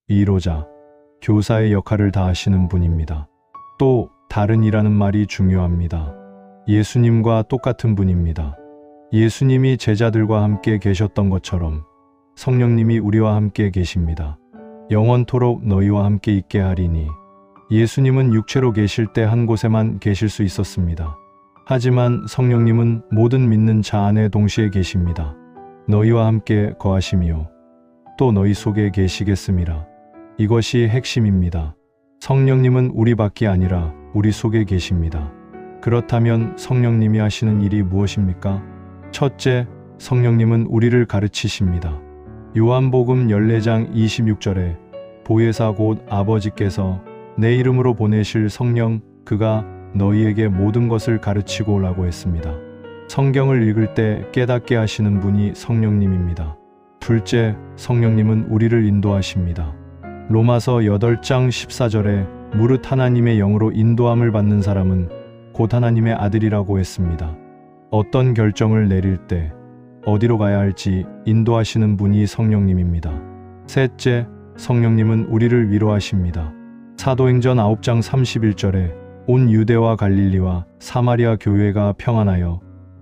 위로자, 교사의 역할을 다하시는 분입니다. 또 다른이라는 말이 중요합니다. 예수님과 똑같은 분입니다. 예수님이 제자들과 함께 계셨던 것처럼 성령님이 우리와 함께 계십니다. 영원토록 너희와 함께 있게 하리니. 예수님은 육체로 계실 때 한 곳에만 계실 수 있었습니다. 하지만 성령님은 모든 믿는 자 안에 동시에 계십니다. 너희와 함께 거하시며 또 너희 속에 계시겠음이라. 이것이 핵심입니다. 성령님은 우리 밖이 아니라 우리 속에 계십니다. 그렇다면 성령님이 하시는 일이 무엇입니까? 첫째, 성령님은 우리를 가르치십니다. 요한복음 14장 26절에 보혜사 곧 아버지께서 내 이름으로 보내실 성령 그가 너희에게 모든 것을 가르치고 라고 했습니다. 성경을 읽을 때 깨닫게 하시는 분이 성령님입니다. 둘째, 성령님은 우리를 인도하십니다. 로마서 8장 14절에 무릇 하나님의 영으로 인도함을 받는 사람은 곧 하나님의 아들이라고 했습니다. 어떤 결정을 내릴 때 어디로 가야 할지 인도하시는 분이 성령님입니다. 셋째, 성령님은 우리를 위로하십니다. 사도행전 9장 31절에 온 유대와 갈릴리와 사마리아 교회가 평안하여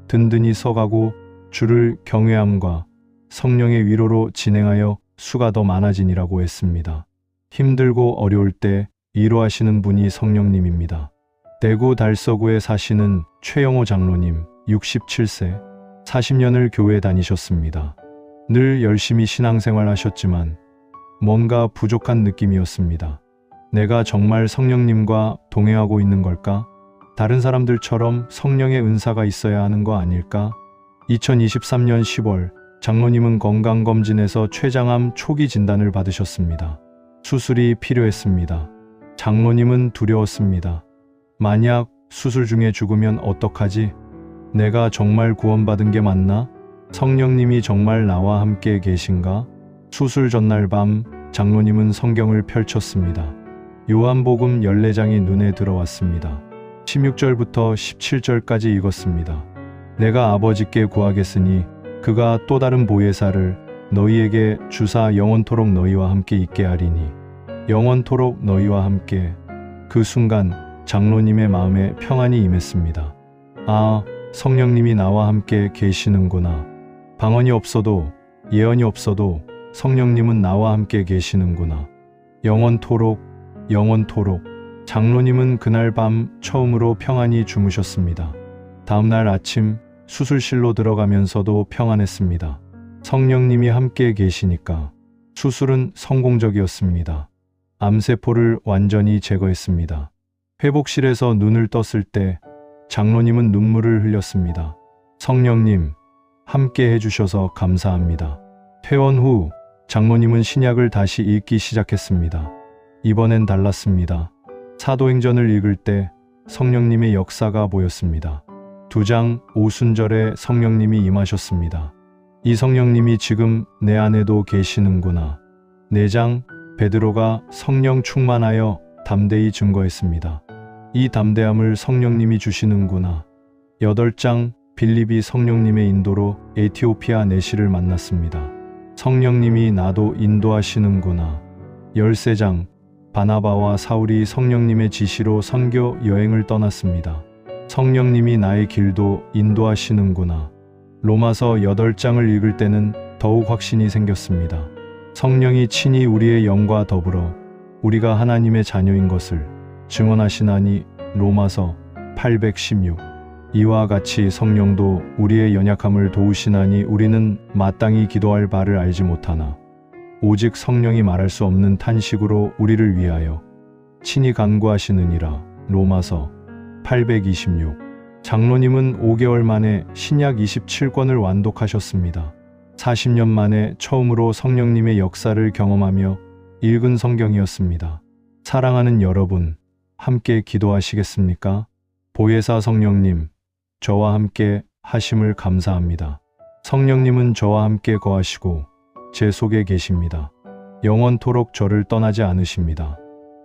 든든히 서가고 주를 경외함과 성령의 위로로 진행하여 수가 더 많아지니라고 했습니다. 힘들고 어려울 때 위로하시는 분이 성령님입니다. 대구 달서구에 사시는 최영호 장로님 67세 40년을 교회 다니셨습니다. 늘 열심히 신앙생활 하셨지만 뭔가 부족한 느낌이었습니다. 내가 정말 성령님과 동행하고 있는 걸까? 다른 사람들처럼 성령의 은사가 있어야 하는 거 아닐까? 2023년 10월 장로님은 건강검진에서 췌장암 초기 진단을 받으셨습니다. 수술이 필요했습니다. 장로님은 두려웠습니다. 만약 수술 중에 죽으면 어떡하지? 내가 정말 구원받은 게 맞나? 성령님이 정말 나와 함께 계신가? 수술 전날 밤 장로님은 성경을 펼쳤습니다. 요한복음 14장이 눈에 들어왔습니다. 16절부터 17절까지 읽었습니다. 내가 아버지께 구하겠으니 그가 또 다른 보혜사를 너희에게 주사 영원토록 너희와 함께 있게 하리니. 영원토록 너희와 함께. 그 순간 장로님의 마음에 평안이 임했습니다. 아, 성령님이 나와 함께 계시는구나. 방언이 없어도 예언이 없어도 성령님은 나와 함께 계시는구나. 영원토록, 영원토록. 장로님은 그날 밤 처음으로 평안히 주무셨습니다. 다음날 아침 수술실로 들어가면서도 평안했습니다. 성령님이 함께 계시니까. 수술은 성공적이었습니다. 암세포를 완전히 제거했습니다. 회복실에서 눈을 떴을 때 장로님은 눈물을 흘렸습니다. 성령님, 함께 해주셔서 감사합니다. 퇴원 후 장로님은 신약을 다시 읽기 시작했습니다. 이번엔 달랐습니다. 사도행전을 읽을 때 성령님의 역사가 보였습니다. 2장 오순절에 성령님이 임하셨습니다. 이 성령님이 지금 내 안에도 계시는구나. 4장 베드로가 성령 충만하여 담대히 증거했습니다. 이 담대함을 성령님이 주시는구나. 8장 빌립이 성령님의 인도로 에티오피아 내시를 만났습니다. 성령님이 나도 인도하시는구나. 13장 바나바와 사울이 성령님의 지시로 선교 여행을 떠났습니다. 성령님이 나의 길도 인도하시는구나. 로마서 8장을 읽을 때는 더욱 확신이 생겼습니다. 성령이 친히 우리의 영과 더불어 우리가 하나님의 자녀인 것을 증언하시나니. 로마서 816. 이와 같이 성령도 우리의 연약함을 도우시나니 우리는 마땅히 기도할 바를 알지 못하나 오직 성령이 말할 수 없는 탄식으로 우리를 위하여 친히 간구하시느니라. 로마서 826. 장로님은 5개월 만에 신약 27권을 완독하셨습니다. 40년 만에 처음으로 성령님의 역사를 경험하며 읽은 성경이었습니다. 사랑하는 여러분, 함께 기도하시겠습니까? 보혜사 성령님, 저와 함께 하심을 감사합니다. 성령님은 저와 함께 거하시고 제 속에 계십니다. 영원토록 저를 떠나지 않으십니다.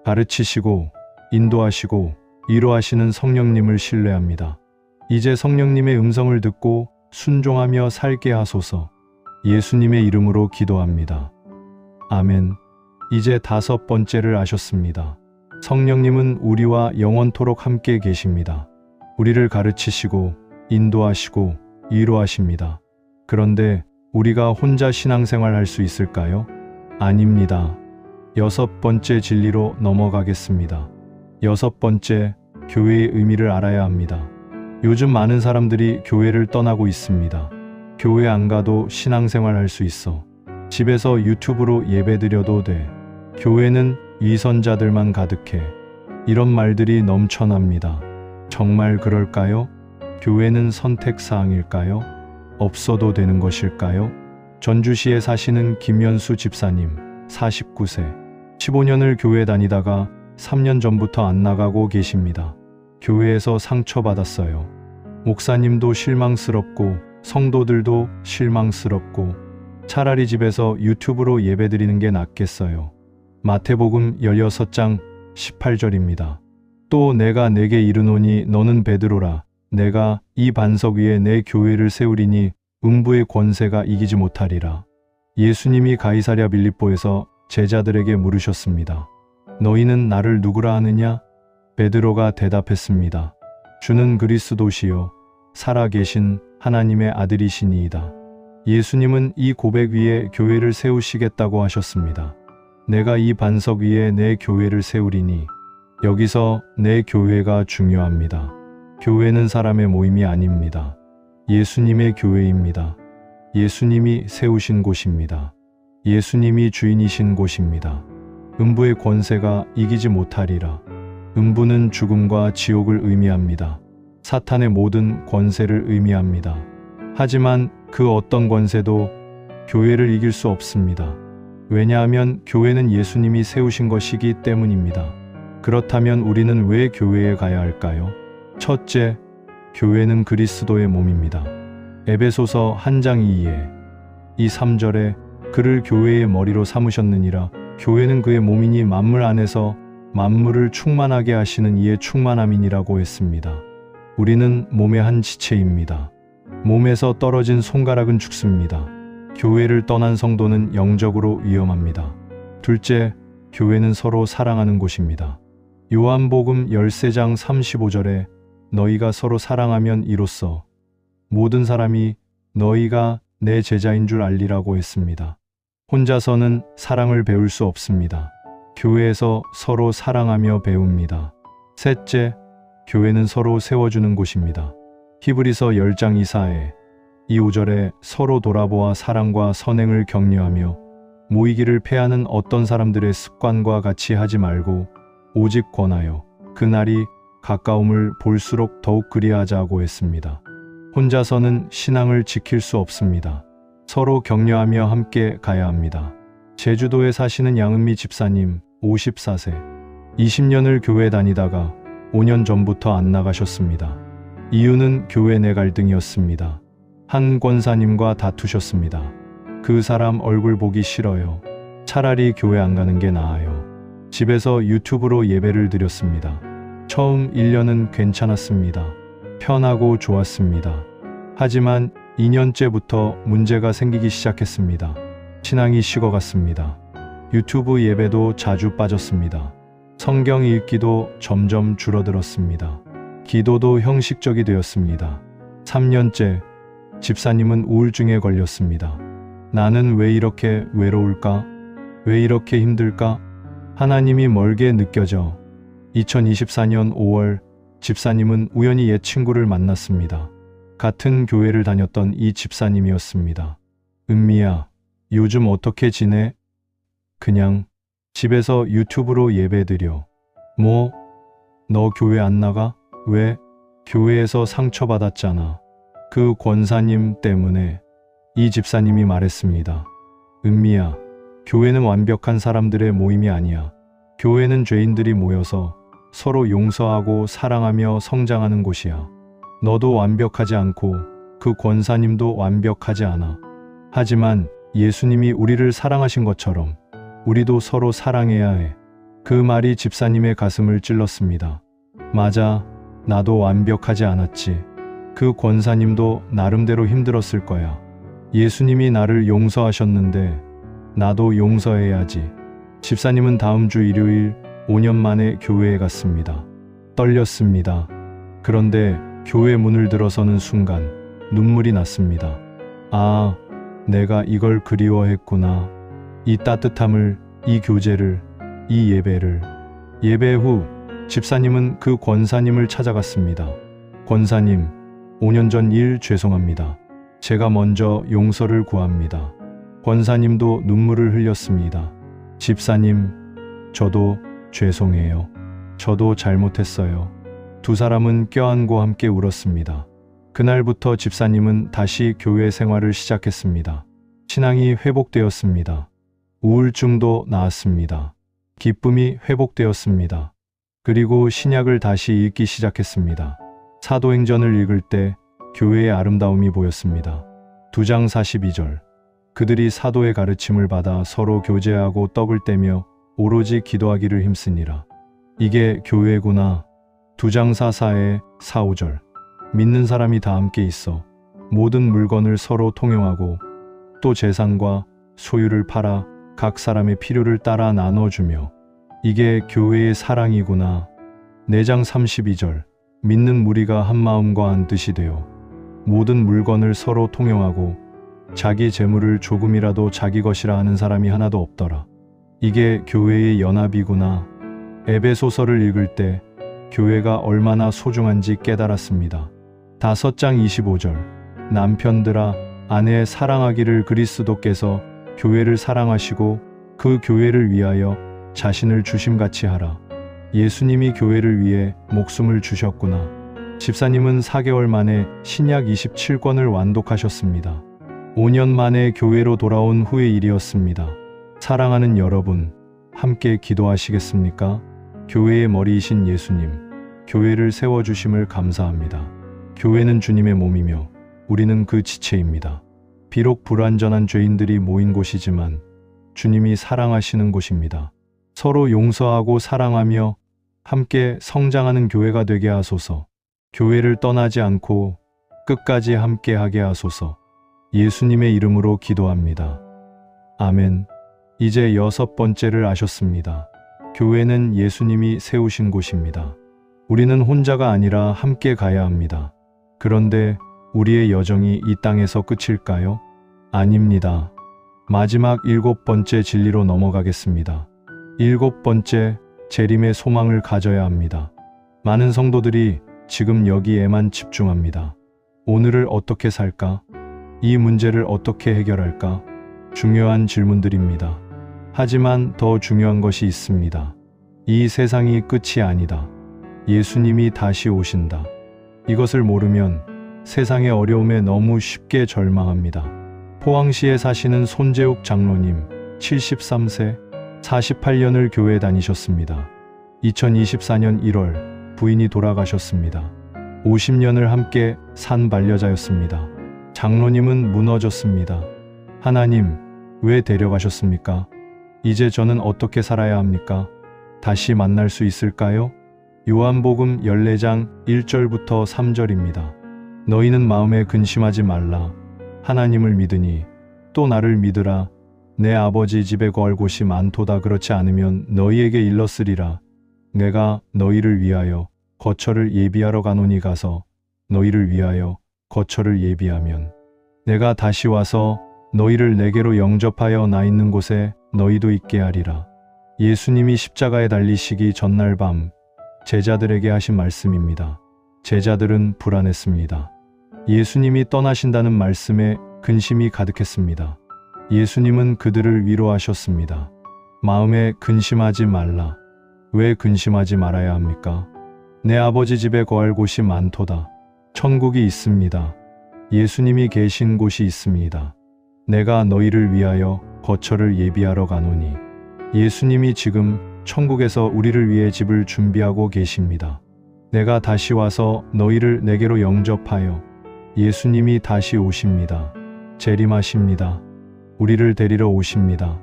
가르치시고 인도하시고 위로하시는 성령님을 신뢰합니다. 이제 성령님의 음성을 듣고 순종하며 살게 하소서. 예수님의 이름으로 기도합니다. 아멘. 이제 5번째를 아셨습니다. 성령님은 우리와 영원토록 함께 계십니다. 우리를 가르치시고 인도하시고 위로하십니다. 그런데 우리가 혼자 신앙생활 할 수 있을까요? 아닙니다. 6번째 진리로 넘어가겠습니다. 6번째, 교회의 의미를 알아야 합니다. 요즘 많은 사람들이 교회를 떠나고 있습니다. 교회 안 가도 신앙생활 할 수 있어. 집에서 유튜브로 예배드려도 돼. 교회는 위선자들만 가득해. 이런 말들이 넘쳐납니다. 정말 그럴까요? 교회는 선택사항일까요? 없어도 되는 것일까요? 전주시에 사시는 김연수 집사님, 49세. 15년을 교회 다니다가 3년 전부터 안 나가고 계십니다. 교회에서 상처받았어요. 목사님도 실망스럽고 성도들도 실망스럽고 차라리 집에서 유튜브로 예배드리는 게 낫겠어요. 마태복음 16장 18절입니다. 또 내가 내게 이르노니 너는 베드로라. 내가 이 반석 위에 내 교회를 세우리니 음부의 권세가 이기지 못하리라. 예수님이 가이사랴 빌립보에서 제자들에게 물으셨습니다. 너희는 나를 누구라 하느냐? 베드로가 대답했습니다. 주는 그리스도시요 살아계신 하나님의 아들이시니이다. 예수님은 이 고백 위에 교회를 세우시겠다고 하셨습니다. 내가 이 반석 위에 내 교회를 세우리니 여기서 내 교회가 중요합니다. 교회는 사람의 모임이 아닙니다. 예수님의 교회입니다. 예수님이 세우신 곳입니다. 예수님이 주인이신 곳입니다. 음부의 권세가 이기지 못하리라. 음부는 죽음과 지옥을 의미합니다. 사탄의 모든 권세를 의미합니다. 하지만 그 어떤 권세도 교회를 이길 수 없습니다. 왜냐하면 교회는 예수님이 세우신 것이기 때문입니다. 그렇다면 우리는 왜 교회에 가야 할까요? 첫째, 교회는 그리스도의 몸입니다. 에베소서 1장 2 3절에 그를 교회의 머리로 삼으셨느니라. 교회는 그의 몸이니 만물 안에서 만물을 충만하게 하시는 이의 충만함이니라고 했습니다. 우리는 몸의 한 지체입니다. 몸에서 떨어진 손가락은 죽습니다. 교회를 떠난 성도는 영적으로 위험합니다. 둘째, 교회는 서로 사랑하는 곳입니다. 요한복음 13장 35절에 너희가 서로 사랑하면 이로써 모든 사람이 너희가 내 제자인 줄 알리라고 했습니다. 혼자서는 사랑을 배울 수 없습니다. 교회에서 서로 사랑하며 배웁니다. 셋째, 교회는 서로 세워주는 곳입니다. 히브리서 10장 5절에 서로 돌아보아 사랑과 선행을 격려하며 모이기를 패하는 어떤 사람들의 습관과 같이 하지 말고 오직 권하여 그날이 가까움을 볼수록 더욱 그리하자고 했습니다. 혼자서는 신앙을 지킬 수 없습니다. 서로 격려하며 함께 가야 합니다. 제주도에 사시는 양은미 집사님, 54세. 20년을 교회 다니다가 5년 전부터 안 나가셨습니다. 이유는 교회 내 갈등이었습니다. 한 권사님과 다투셨습니다. 그 사람 얼굴 보기 싫어요. 차라리 교회 안 가는 게 나아요. 집에서 유튜브로 예배를 드렸습니다. 처음 1년은 괜찮았습니다. 편하고 좋았습니다. 하지만 2년째부터 문제가 생기기 시작했습니다. 신앙이 식어갔습니다. 유튜브 예배도 자주 빠졌습니다. 성경 읽기도 점점 줄어들었습니다. 기도도 형식적이 되었습니다. 3년째, 집사님은 우울증에 걸렸습니다. 나는 왜 이렇게 외로울까? 왜 이렇게 힘들까? 하나님이 멀게 느껴져. 2024년 5월 집사님은 우연히 옛 친구를 만났습니다. 같은 교회를 다녔던 이 집사님이었습니다. 은미야, 요즘 어떻게 지내? 그냥 집에서 유튜브로 예배드려. 뭐? 너 교회 안 나가? 왜? 교회에서 상처받았잖아. 그 권사님 때문에. 이 집사님이 말했습니다. 은미야, 교회는 완벽한 사람들의 모임이 아니야. 교회는 죄인들이 모여서 서로 용서하고 사랑하며 성장하는 곳이야. 너도 완벽하지 않고 그 권사님도 완벽하지 않아. 하지만 예수님이 우리를 사랑하신 것처럼 우리도 서로 사랑해야 해. 그 말이 집사님의 가슴을 찔렀습니다. 맞아, 나도 완벽하지 않았지. 그 권사님도 나름대로 힘들었을 거야. 예수님이 나를 용서하셨는데 나도 용서해야지. 집사님은 다음 주 일요일 5년 만에 교회에 갔습니다. 떨렸습니다. 그런데 교회 문을 들어서는 순간 눈물이 났습니다. 아, 내가 이걸 그리워했구나. 이 따뜻함을, 이 교제를, 이 예배를. 예배 후 집사님은 그 권사님을 찾아갔습니다. 권사님, 5년 전 일 죄송합니다. 제가 먼저 용서를 구합니다. 권사님도 눈물을 흘렸습니다. 집사님, 저도 죄송해요. 저도 잘못했어요. 두 사람은 껴안고 함께 울었습니다. 그날부터 집사님은 다시 교회 생활을 시작했습니다. 신앙이 회복되었습니다. 우울증도 나았습니다. 기쁨이 회복되었습니다. 그리고 신약을 다시 읽기 시작했습니다. 사도행전을 읽을 때 교회의 아름다움이 보였습니다. 2장 42절. 그들이 사도의 가르침을 받아 서로 교제하고 떡을 떼며 오로지 기도하기를 힘쓰니라. 이게 교회구나. 2장 44에 4, 5절. 믿는 사람이 다 함께 있어 모든 물건을 서로 통용하고 또 재산과 소유를 팔아 각 사람의 필요를 따라 나눠주며 이게 교회의 사랑이구나. 4장 32절. 믿는 무리가 한 마음과 한 뜻이 되어 모든 물건을 서로 통용하고 자기 재물을 조금이라도 자기 것이라 하는 사람이 하나도 없더라. 이게 교회의 연합이구나. 에베소서를 읽을 때 교회가 얼마나 소중한지 깨달았습니다. 5장 25절. 남편들아, 아내 사랑하기를 그리스도께서 교회를 사랑하시고 그 교회를 위하여 자신을 주심같이 하라. 예수님이 교회를 위해 목숨을 주셨구나. 집사님은 4개월 만에 신약 27권을 완독하셨습니다. 5년 만에 교회로 돌아온 후의 일이었습니다. 사랑하는 여러분, 함께 기도하시겠습니까? 교회의 머리이신 예수님, 교회를 세워주심을 감사합니다. 교회는 주님의 몸이며 우리는 그 지체입니다. 비록 불완전한 죄인들이 모인 곳이지만 주님이 사랑하시는 곳입니다. 서로 용서하고 사랑하며 함께 성장하는 교회가 되게 하소서. 교회를 떠나지 않고 끝까지 함께 하게 하소서. 예수님의 이름으로 기도합니다. 아멘. 이제 6번째를 아셨습니다. 교회는 예수님이 세우신 곳입니다. 우리는 혼자가 아니라 함께 가야 합니다. 그런데 우리의 여정이 이 땅에서 끝일까요? 아닙니다. 마지막 7번째 진리로 넘어가겠습니다. 7번째, 재림의 소망을 가져야 합니다. 많은 성도들이 지금 여기에만 집중합니다. 오늘을 어떻게 살까? 이 문제를 어떻게 해결할까? 중요한 질문들입니다. 하지만 더 중요한 것이 있습니다. 이 세상이 끝이 아니다. 예수님이 다시 오신다. 이것을 모르면 세상의 어려움에 너무 쉽게 절망합니다. 포항시에 사시는 손재욱 장로님, 73세, 48년을 교회 다니셨습니다. 2024년 1월 부인이 돌아가셨습니다. 50년을 함께 산 반려자였습니다. 장로님은 무너졌습니다. 하나님, 왜 데려가셨습니까? 이제 저는 어떻게 살아야 합니까? 다시 만날 수 있을까요? 요한복음 14장 1절부터 3절입니다. 너희는 마음에 근심하지 말라. 하나님을 믿으니 또 나를 믿으라. 내 아버지 집에 거할 곳이 많도다. 그렇지 않으면 너희에게 일렀으리라. 내가 너희를 위하여 거처를 예비하러 가노니 가서 너희를 위하여 거처를 예비하면 내가 다시 와서 너희를 내게로 영접하여 나 있는 곳에 너희도 있게 하리라. 예수님이 십자가에 달리시기 전날 밤 제자들에게 하신 말씀입니다. 제자들은 불안했습니다. 예수님이 떠나신다는 말씀에 근심이 가득했습니다. 예수님은 그들을 위로하셨습니다. 마음에 근심하지 말라. 왜 근심하지 말아야 합니까? 내 아버지 집에 거할 곳이 많도다. 천국이 있습니다. 예수님이 계신 곳이 있습니다. 내가 너희를 위하여 거처를 예비하러 가노니. 예수님이 지금 천국에서 우리를 위해 집을 준비하고 계십니다. 내가 다시 와서 너희를 내게로 영접하여. 예수님이 다시 오십니다. 재림하십니다. 우리를 데리러 오십니다.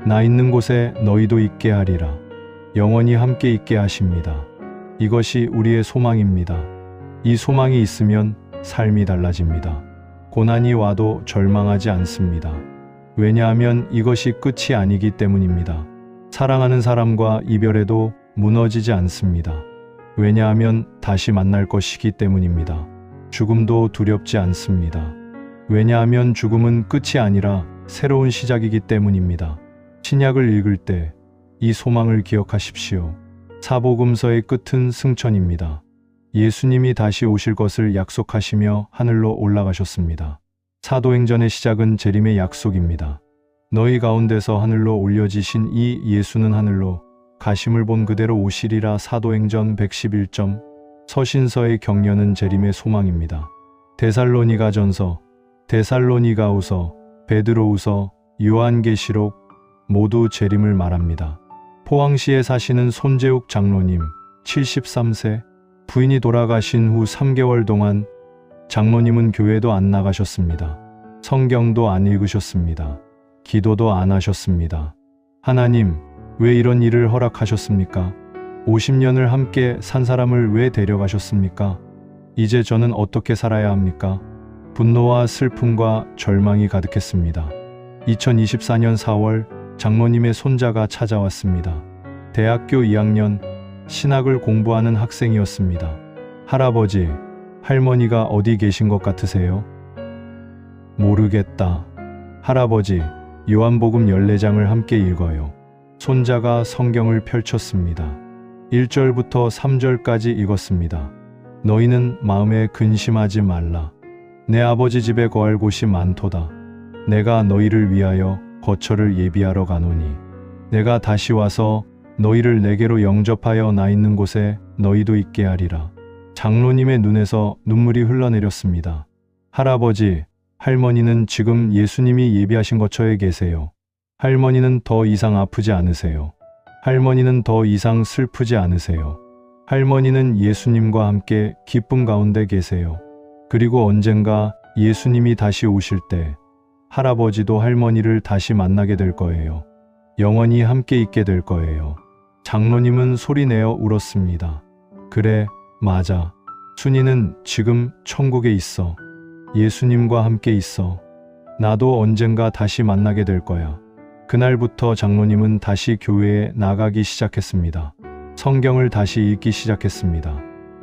나 있는 곳에 너희도 있게 하리라. 영원히 함께 있게 하십니다. 이것이 우리의 소망입니다. 이 소망이 있으면 삶이 달라집니다. 고난이 와도 절망하지 않습니다. 왜냐하면 이것이 끝이 아니기 때문입니다. 사랑하는 사람과 이별해도 무너지지 않습니다. 왜냐하면 다시 만날 것이기 때문입니다. 죽음도 두렵지 않습니다. 왜냐하면 죽음은 끝이 아니라 새로운 시작이기 때문입니다. 신약을 읽을 때 이 소망을 기억하십시오. 사복음서의 끝은 승천입니다. 예수님이 다시 오실 것을 약속하시며 하늘로 올라가셨습니다. 사도행전의 시작은 재림의 약속입니다. 너희 가운데서 하늘로 올려지신 이 예수는 하늘로 가심을 본 그대로 오시리라. 사도행전 111점. 서신서의 격려는 재림의 소망입니다. 데살로니가전서, 데살로니가후서, 베드로후서, 요한계시록 모두 재림을 말합니다. 포항시에 사시는 손재욱 장로님 73세, 부인이 돌아가신 후 3개월 동안 장로님은 교회도 안 나가셨습니다. 성경도 안 읽으셨습니다. 기도도 안 하셨습니다. 하나님, 왜 이런 일을 허락하셨습니까? 50년을 함께 산 사람을 왜 데려가셨습니까? 이제 저는 어떻게 살아야 합니까? 분노와 슬픔과 절망이 가득했습니다. 2024년 4월 장로님의 손자가 찾아왔습니다. 대학교 2학년 신학을 공부하는 학생이었습니다. 할아버지, 할머니가 어디 계신 것 같으세요? 모르겠다. 할아버지, 요한복음 14장을 함께 읽어요. 손자가 성경을 펼쳤습니다. 1절부터 3절까지 읽었습니다. 너희는 마음에 근심하지 말라. 내 아버지 집에 거할 곳이 많도다. 내가 너희를 위하여 거처를 예비하러 가노니. 내가 다시 와서 너희를 내게로 영접하여 나 있는 곳에 너희도 있게 하리라. 장로님의 눈에서 눈물이 흘러내렸습니다. 할아버지, 할머니는 지금 예수님이 예비하신 거처에 계세요. 할머니는 더 이상 아프지 않으세요. 할머니는 더 이상 슬프지 않으세요. 할머니는 예수님과 함께 기쁨 가운데 계세요. 그리고 언젠가 예수님이 다시 오실 때 할아버지도 할머니를 다시 만나게 될 거예요. 영원히 함께 있게 될 거예요. 장로님은 소리내어 울었습니다. 그래, 맞아. 순이는 지금 천국에 있어. 예수님과 함께 있어. 나도 언젠가 다시 만나게 될 거야. 그날부터 장로님은 다시 교회에 나가기 시작했습니다. 성경을 다시 읽기 시작했습니다.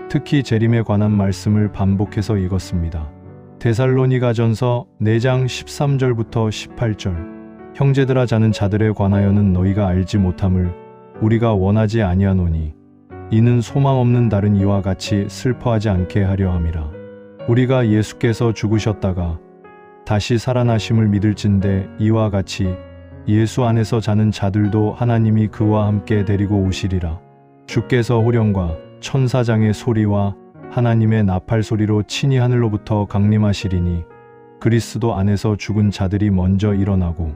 특히 재림에 관한 말씀을 반복해서 읽었습니다. 데살로니가전서 4장 13절부터 18절. 형제들아, 자는 자들에 관하여는 너희가 알지 못함을 우리가 원하지 아니하노니 이는 소망 없는 다른 이와 같이 슬퍼하지 않게 하려 함이라. 우리가 예수께서 죽으셨다가 다시 살아나심을 믿을진대 이와 같이 예수 안에서 자는 자들도 하나님이 그와 함께 데리고 오시리라. 주께서 호령과 천사장의 소리와 하나님의 나팔 소리로 친히 하늘로부터 강림하시리니 그리스도 안에서 죽은 자들이 먼저 일어나고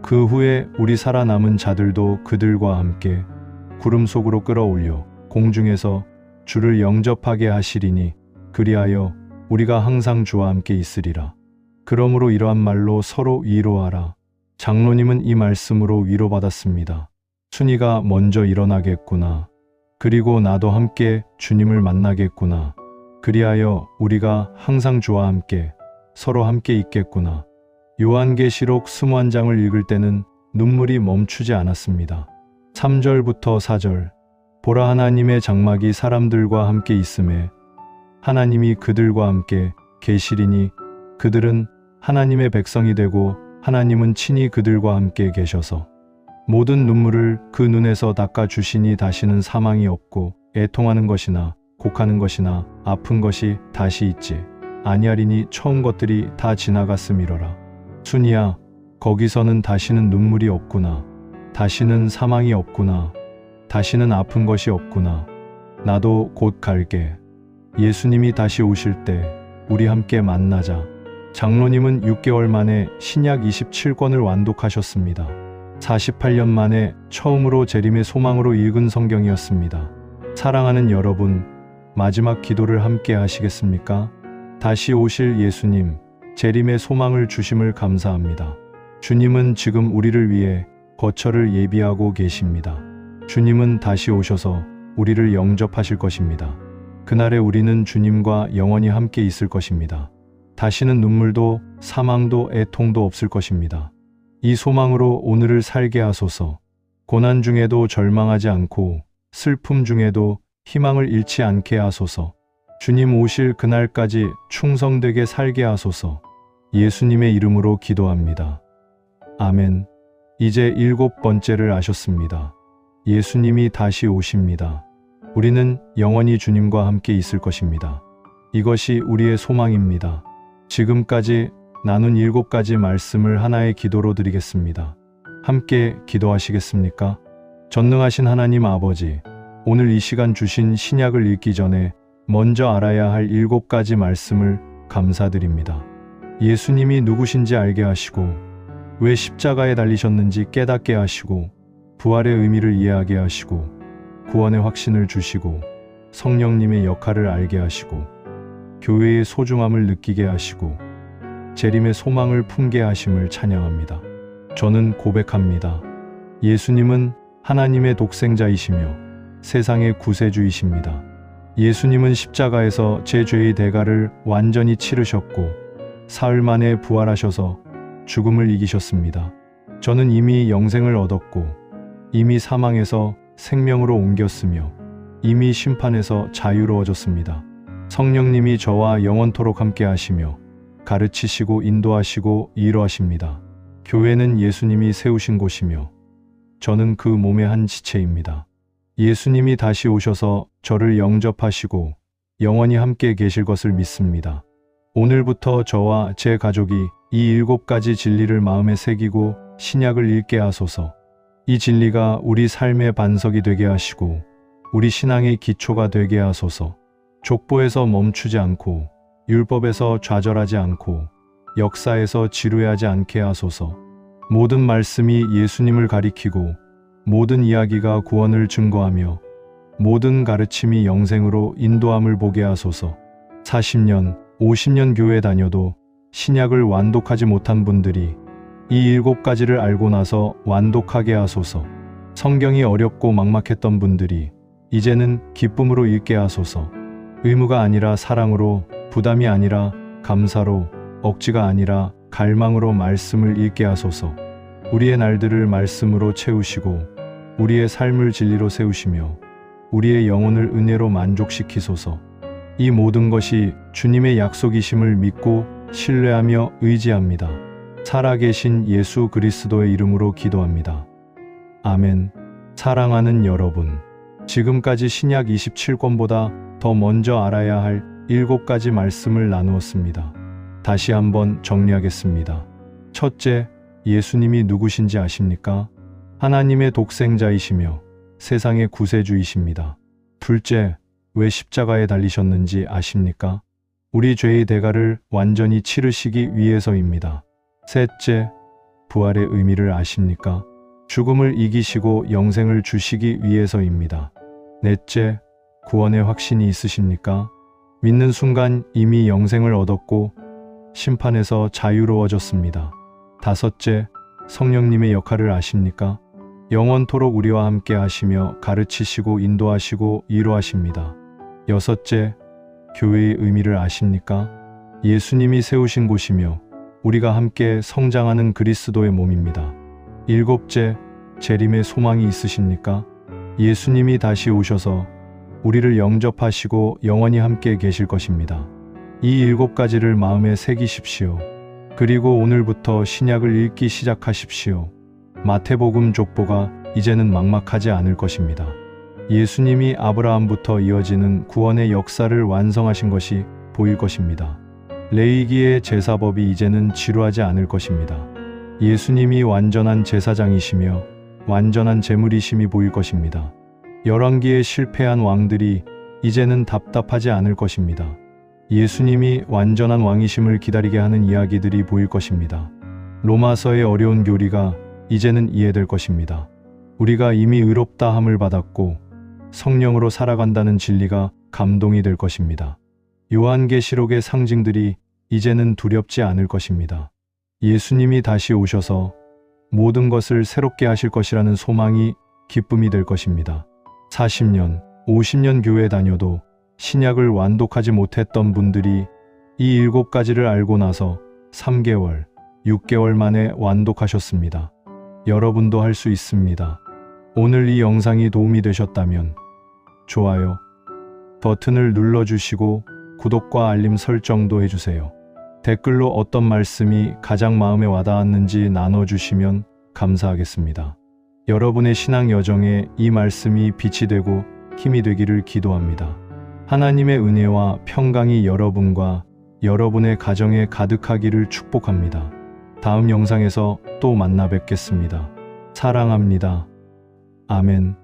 그 후에 우리 살아남은 자들도 그들과 함께 구름 속으로 끌어올려 공중에서 주를 영접하게 하시리니 그리하여 우리가 항상 주와 함께 있으리라. 그러므로 이러한 말로 서로 위로하라. 장로님은 이 말씀으로 위로받았습니다. 순이가 먼저 일어나겠구나. 그리고 나도 함께 주님을 만나겠구나. 그리하여 우리가 항상 주와 함께 서로 함께 있겠구나. 요한계시록 21장을 읽을 때는 눈물이 멈추지 않았습니다. 3절부터 4절. 보라, 하나님의 장막이 사람들과 함께 있음에 하나님이 그들과 함께 계시리니 그들은 하나님의 백성이 되고 하나님은 친히 그들과 함께 계셔서 모든 눈물을 그 눈에서 닦아주시니 다시는 사망이 없고 애통하는 것이나 곡하는 것이나 아픈 것이 다시 있지 아니하리니 처음 것들이 다 지나갔음이로라. 순이야, 거기서는 다시는 눈물이 없구나. 다시는 사망이 없구나. 다시는 아픈 것이 없구나. 나도 곧 갈게. 예수님이 다시 오실 때 우리 함께 만나자. 장로님은 6개월 만에 신약 27권을 완독하셨습니다. 48년 만에 처음으로 재림의 소망으로 읽은 성경이었습니다. 사랑하는 여러분, 마지막 기도를 함께 하시겠습니까? 다시 오실 예수님, 재림의 소망을 주심을 감사합니다. 주님은 지금 우리를 위해 거처를 예비하고 계십니다. 주님은 다시 오셔서 우리를 영접하실 것입니다. 그날에 우리는 주님과 영원히 함께 있을 것입니다. 다시는 눈물도 사망도 애통도 없을 것입니다. 이 소망으로 오늘을 살게 하소서. 고난 중에도 절망하지 않고 슬픔 중에도 희망을 잃지 않게 하소서. 주님 오실 그날까지 충성되게 살게 하소서. 예수님의 이름으로 기도합니다. 아멘. 이제 7번째를 아셨습니다. 예수님이 다시 오십니다. 우리는 영원히 주님과 함께 있을 것입니다. 이것이 우리의 소망입니다. 지금까지 나눈 7가지 말씀을 하나의 기도로 드리겠습니다. 함께 기도하시겠습니까? 전능하신 하나님 아버지, 오늘 이 시간 주신 신약을 읽기 전에 먼저 알아야 할 7가지 말씀을 감사드립니다. 예수님이 누구신지 알게 하시고 왜 십자가에 달리셨는지 깨닫게 하시고 부활의 의미를 이해하게 하시고 구원의 확신을 주시고 성령님의 역할을 알게 하시고 교회의 소중함을 느끼게 하시고 재림의 소망을 품게 하심을 찬양합니다. 저는 고백합니다. 예수님은 하나님의 독생자이시며 세상의 구세주이십니다. 예수님은 십자가에서 제 죄의 대가를 완전히 치르셨고 사흘 만에 부활하셔서 죽음을 이기셨습니다. 저는 이미 영생을 얻었고 이미 사망에서 생명으로 옮겼으며 이미 심판에서 자유로워졌습니다. 성령님이 저와 영원토록 함께 하시며 가르치시고 인도하시고 위로하십니다. 교회는 예수님이 세우신 곳이며 저는 그 몸의 한 지체입니다. 예수님이 다시 오셔서 저를 영접하시고 영원히 함께 계실 것을 믿습니다. 오늘부터 저와 제 가족이 이 7가지 진리를 마음에 새기고 신약을 읽게 하소서. 이 진리가 우리 삶의 반석이 되게 하시고 우리 신앙의 기초가 되게 하소서. 족보에서 멈추지 않고 율법에서 좌절하지 않고 역사에서 지루해하지 않게 하소서. 모든 말씀이 예수님을 가리키고 모든 이야기가 구원을 증거하며 모든 가르침이 영생으로 인도함을 보게 하소서. 40년, 50년 교회 다녀도 신약을 완독하지 못한 분들이 이 7가지를 알고 나서 완독하게 하소서. 성경이 어렵고 막막했던 분들이 이제는 기쁨으로 읽게 하소서. 의무가 아니라 사랑으로, 부담이 아니라 감사로, 억지가 아니라 갈망으로 말씀을 읽게 하소서. 우리의 날들을 말씀으로 채우시고 우리의 삶을 진리로 세우시며 우리의 영혼을 은혜로 만족시키소서. 이 모든 것이 주님의 약속이심을 믿고 신뢰하며 의지합니다. 살아계신 예수 그리스도의 이름으로 기도합니다. 아멘. 사랑하는 여러분, 지금까지 신약 27권보다 더 먼저 알아야 할 7가지 말씀을 나누었습니다. 다시 한번 정리하겠습니다. 첫째, 예수님이 누구신지 아십니까? 하나님의 독생자이시며 세상의 구세주이십니다. 둘째, 왜 십자가에 달리셨는지 아십니까? 우리 죄의 대가를 완전히 치르시기 위해서입니다. 셋째, 부활의 의미를 아십니까? 죽음을 이기시고 영생을 주시기 위해서입니다. 넷째, 구원의 확신이 있으십니까? 믿는 순간 이미 영생을 얻었고 심판에서 자유로워졌습니다. 다섯째, 성령님의 역할을 아십니까? 영원토록 우리와 함께 하시며 가르치시고 인도하시고 위로하십니다. 여섯째, 교회의 의미를 아십니까? 예수님이 세우신 곳이며 우리가 함께 성장하는 그리스도의 몸입니다. 일곱째, 재림의 소망이 있으십니까? 예수님이 다시 오셔서 우리를 영접하시고 영원히 함께 계실 것입니다. 이 7가지를 마음에 새기십시오. 그리고 오늘부터 신약을 읽기 시작하십시오. 마태복음 족보가 이제는 막막하지 않을 것입니다. 예수님이 아브라함부터 이어지는 구원의 역사를 완성하신 것이 보일 것입니다. 레위기의 제사법이 이제는 지루하지 않을 것입니다. 예수님이 완전한 제사장이시며 완전한 제물이심이 보일 것입니다. 열왕기에 실패한 왕들이 이제는 답답하지 않을 것입니다. 예수님이 완전한 왕이심을 기다리게 하는 이야기들이 보일 것입니다. 로마서의 어려운 교리가 이제는 이해될 것입니다. 우리가 이미 의롭다 함을 받았고 성령으로 살아간다는 진리가 감동이 될 것입니다. 요한계시록의 상징들이 이제는 두렵지 않을 것입니다. 예수님이 다시 오셔서 모든 것을 새롭게 하실 것이라는 소망이 기쁨이 될 것입니다. 40년, 50년 교회 다녀도 신약을 완독하지 못했던 분들이 이 7가지를 알고 나서 3개월, 6개월 만에 완독하셨습니다. 여러분도 할 수 있습니다. 오늘 이 영상이 도움이 되셨다면 좋아요 버튼을 눌러주시고 구독과 알림 설정도 해주세요. 댓글로 어떤 말씀이 가장 마음에 와닿았는지 나눠주시면 감사하겠습니다. 여러분의 신앙 여정에 이 말씀이 빛이 되고 힘이 되기를 기도합니다. 하나님의 은혜와 평강이 여러분과 여러분의 가정에 가득하기를 축복합니다. 다음 영상에서 또 만나 뵙겠습니다. 사랑합니다. 아멘.